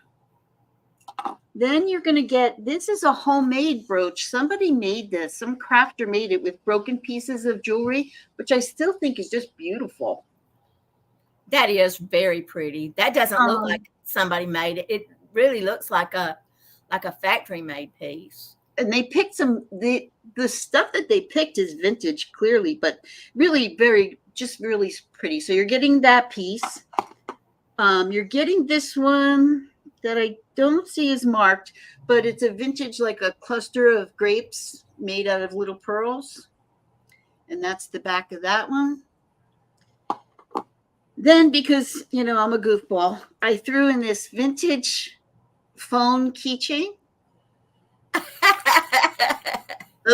Then you're going to get, this is a homemade brooch. Somebody made this. Some crafter made it with broken pieces of jewelry, which I still think is just beautiful. That is very pretty. That doesn't look like somebody made it. It really looks like a factory made piece. And they picked the stuff that they picked is vintage clearly, but really really pretty. So you're getting that piece. You're getting this one that I don't see is marked, but it's a vintage, like a cluster of grapes made out of little pearls. And that's the back of that one. Then, because, I'm a goofball, I threw in this vintage phone keychain. A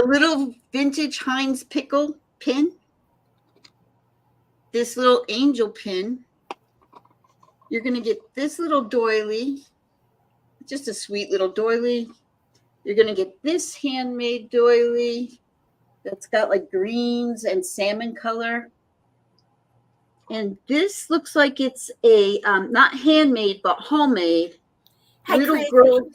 little vintage Heinz pickle pin. This little angel pin. You're going to get this little doily. Just a sweet little doily. You're going to get this handmade doily that's got like greens and salmon color. And this looks like it's a, not handmade, but homemade. Hey, little Chrissy, girl.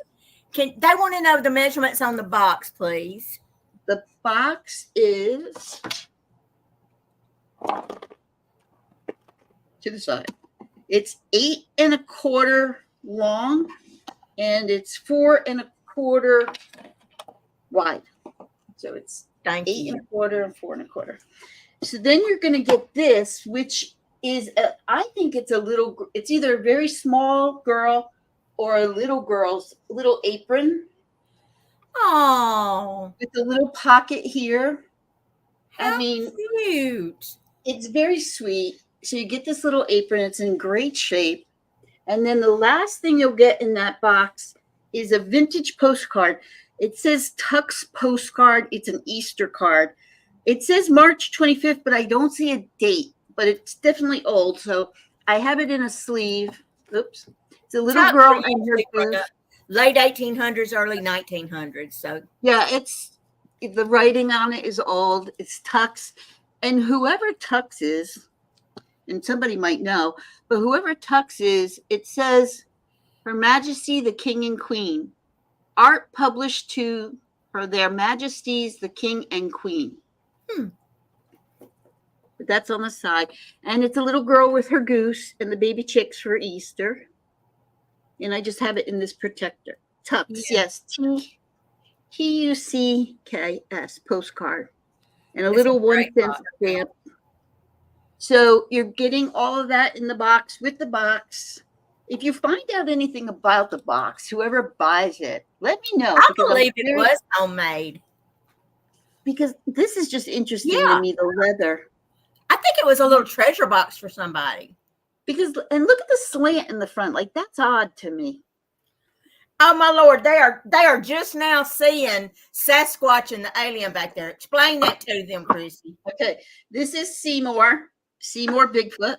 They want to know the measurements on the box, please. The box is to the side. It's 8 1/4 long, and it's 4 1/4 wide. So it's 8 1/4 and 4 1/4. So then you're going to get this, which is, I think it's it's either a very small girl or a little girl's little apron. Oh, with a little pocket here. How cute. It's very sweet. So you get this little apron. It's in great shape. And then the last thing you'll get in that box is a vintage postcard. It says Tux postcard. It's an Easter card. It says March 25th, but I don't see a date. But it's definitely old. So I have it in a sleeve. Oops. It's a little girl and her booth. Late 1800s, early 1900s. So yeah, it's the writing on it is old. It's Tux. And whoever Tux is, and somebody might know, but whoever Tux is, it says Her Majesty the King and Queen. Art published to Her Their Majesties the King and Queen. But that's on the side. And it's a little girl with her goose and the baby chicks for Easter. And I just have it in this protector. Tux, yes. Tucks postcard. And a little 1-cent stamp. So you're getting all of that in the box with the box. if you find out anything about the box, whoever buys it, let me know. I believe it was homemade. Because this is just interesting Yeah. to me, the leather. I think it was a little treasure box for somebody. Because, and look at the slant in the front. Like, that's odd to me. Oh my Lord, they are just now seeing Sasquatch and the alien back there. Explain that to them, Chrissy. Okay, this is Seymour Bigfoot,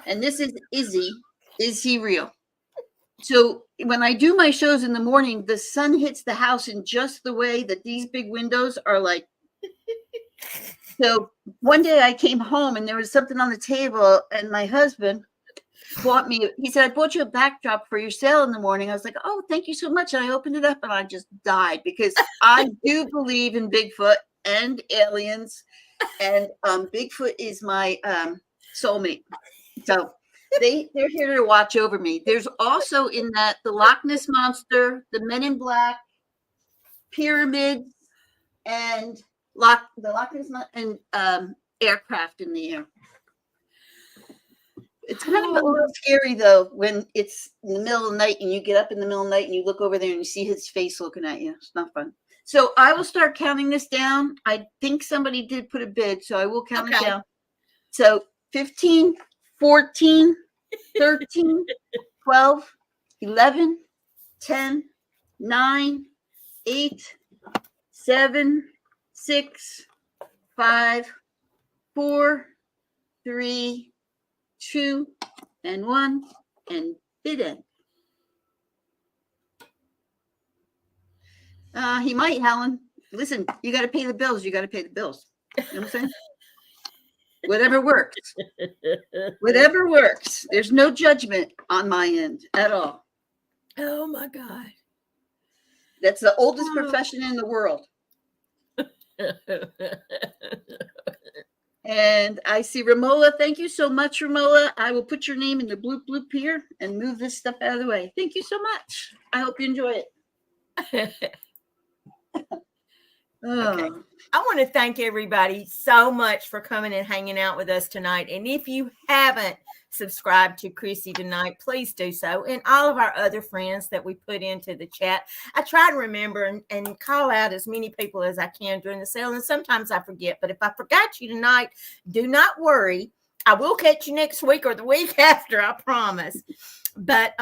and this is Izzy. Is he real? So when I do my shows in the morning, the sun hits the house in just the way that these big windows are like. So one day I came home and there was something on the table, and my husband bought me. He said, "I bought you a backdrop for your sale in the morning." I was like, "Oh, thank you so much." And I opened it up and I just died because I do believe in Bigfoot and aliens, and Bigfoot is my soulmate. So they're here to watch over me. There's also in that the Loch Ness Monster, the Men in Black, pyramids, and the Loch Ness and aircraft in the air. It's kind of a little scary though when it's in the middle of the night and you get up in the middle of the night and you look over there and you see his face looking at you. It's not fun. So I will start counting this down. I think somebody did put a bid, so I will count it down. So 15, 14, 13, 12, 11, 10, 9, 8, 7, 6, 5, 4, 3, 2, and 1, and bid it. He might, Helen. Listen, you got to pay the bills. You got to pay the bills. You know what I'm saying? Whatever works. Whatever works. There's no judgment on my end at all. Oh my God. That's the oldest profession in the world. And I see Romola. Thank you so much, Romola. I will put your name in the bloop bloop here and move this stuff out of the way. Thank you so much. I hope you enjoy it. Okay. I want to thank everybody so much for coming and hanging out with us tonight. And if you haven't subscribed to Chrissy tonight, please do so. And all of our other friends that we put into the chat. I try to remember and call out as many people as I can during the sale. And sometimes I forget. But if I forgot you tonight, do not worry. I will catch you next week or the week after, I promise. But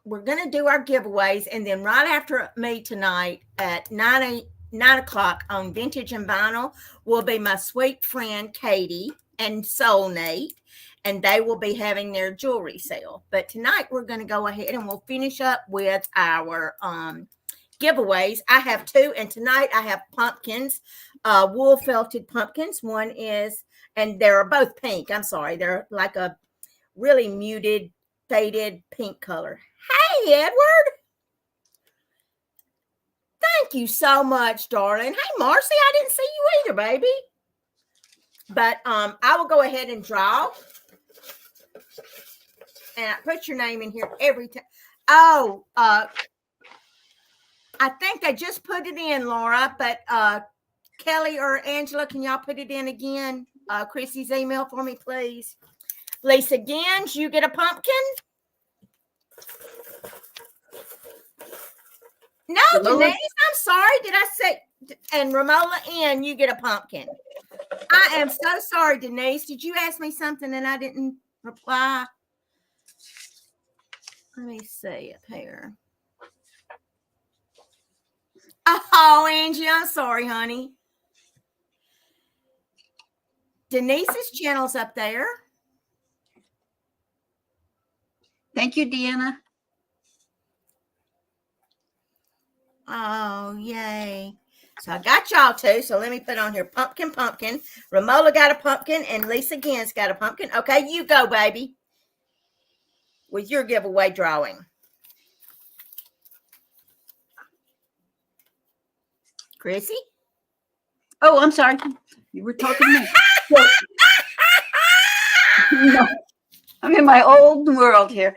we're going to do our giveaways, and then right after me tonight at 9 o'clock on Vintage and Vinyl will be my sweet friend Katie and Soulmate, and they will be having their jewelry sale. But tonight we're going to go ahead and we'll finish up with our giveaways. I have 2, and tonight I have pumpkins, wool felted pumpkins. One is, and they're both pink. I'm sorry, they're like a really muted, faded pink color. Hey, Edward. Thank you so much, darling. Hey, Marcy, I didn't see you either, baby. But I will go ahead and draw. And I put your name in here every time. Oh, I think they just put it in, Laura. But Kelly or Angela, can y'all put it in again? Chrissy's email for me, please. Lisa Gins, you get a pumpkin? No, Denise, I'm sorry. Did I say? And Romola N, you get a pumpkin. I am so sorry, Denise. Did you ask me something and I didn't reply? Let me see up here. Oh, Angie, I'm sorry, honey. Denise's channel's up there. Thank you, Deanna. Oh, yay. So I got y'all 2. So let me put on here pumpkin. Romola got a pumpkin and Lisa Gins got a pumpkin. Okay, you go, baby, with your giveaway drawing. Chrissy? Oh, I'm sorry. You were talking to me. No, I'm in my old world here.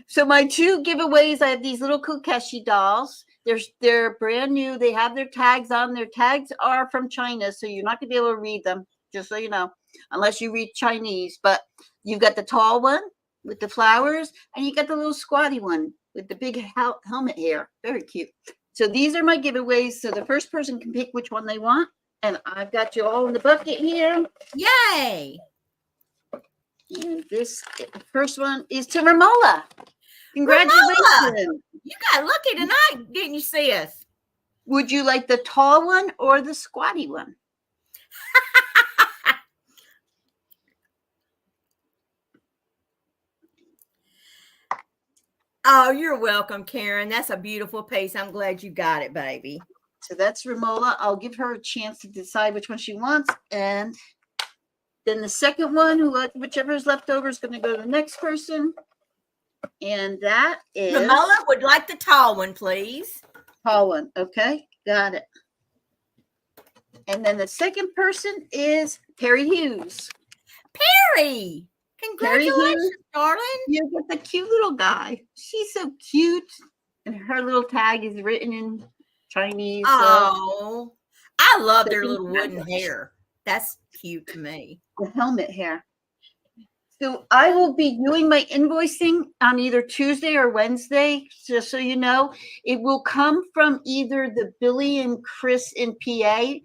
So my 2 giveaways, I have these little Kokeshi dolls. They're brand new. They have their tags on. Their tags are from China, so you're not gonna be able to read them. Just so you know, unless you read Chinese. But you've got the tall one with the flowers, and you got the little squatty one with the big helmet hair. Very cute. So these are my giveaways. So the first person can pick which one they want. And I've got you all in the bucket here. Yay! And this first one is to Ramola. Congratulations. Ramola, you got lucky tonight, didn't you, sis? Would you like the tall one or the squatty one? Oh, you're welcome, Karen. That's a beautiful piece. I'm glad you got it, baby. So that's Ramola. I'll give her a chance to decide which one she wants. And then the second one, whichever is left over, is going to go to the next person. And that is... Ramola would like the tall one, please. Tall one. Okay, got it. And then the second person is Perry Hughes. Perry! Congratulations, darling. You got the cute little guy. She's so cute. And her little tag is written in Chinese. Oh, I love their little wooden hair. That's cute to me. The helmet hair. So I will be doing my invoicing on either Tuesday or Wednesday, just so you know. It will come from either the Billy and Chris in PA.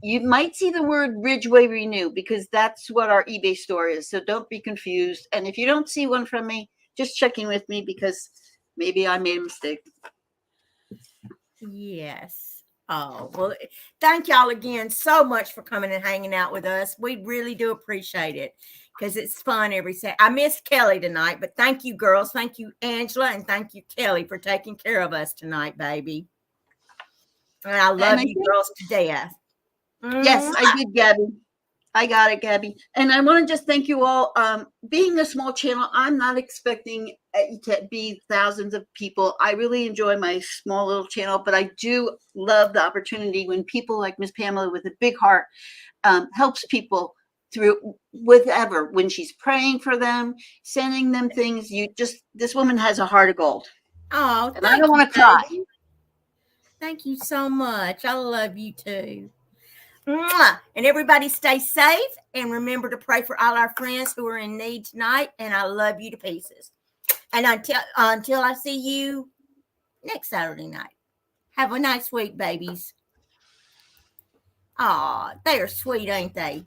You might see the word Ridgeway Renew because that's what our eBay store is. So don't be confused. And if you don't see one from me, just check in with me because maybe I made a mistake. Yes. Oh, well, thank y'all again so much for coming and hanging out with us. We really do appreciate it because it's fun every Saturday. I missed Kelly tonight, but thank you, girls. Thank you, Angela, and thank you, Kelly, for taking care of us tonight, baby. And I love you girls to death. Yes, I did, Gabby. I got it, Gabby. And I want to just thank you all. Being a small channel, I'm not expecting it to be thousands of people. I really enjoy my small little channel, but I do love the opportunity when people like Miss Pamela with a big heart helps people through whatever, when she's praying for them, sending them things. This woman has a heart of gold. Oh, and I don't want to cry. Thank you so much. I love you too. Mwah. And everybody stay safe and remember to pray for all our friends who are in need tonight. And I love you to pieces. And until I see you next Saturday night, have a nice week, babies. Aw, they are sweet, ain't they?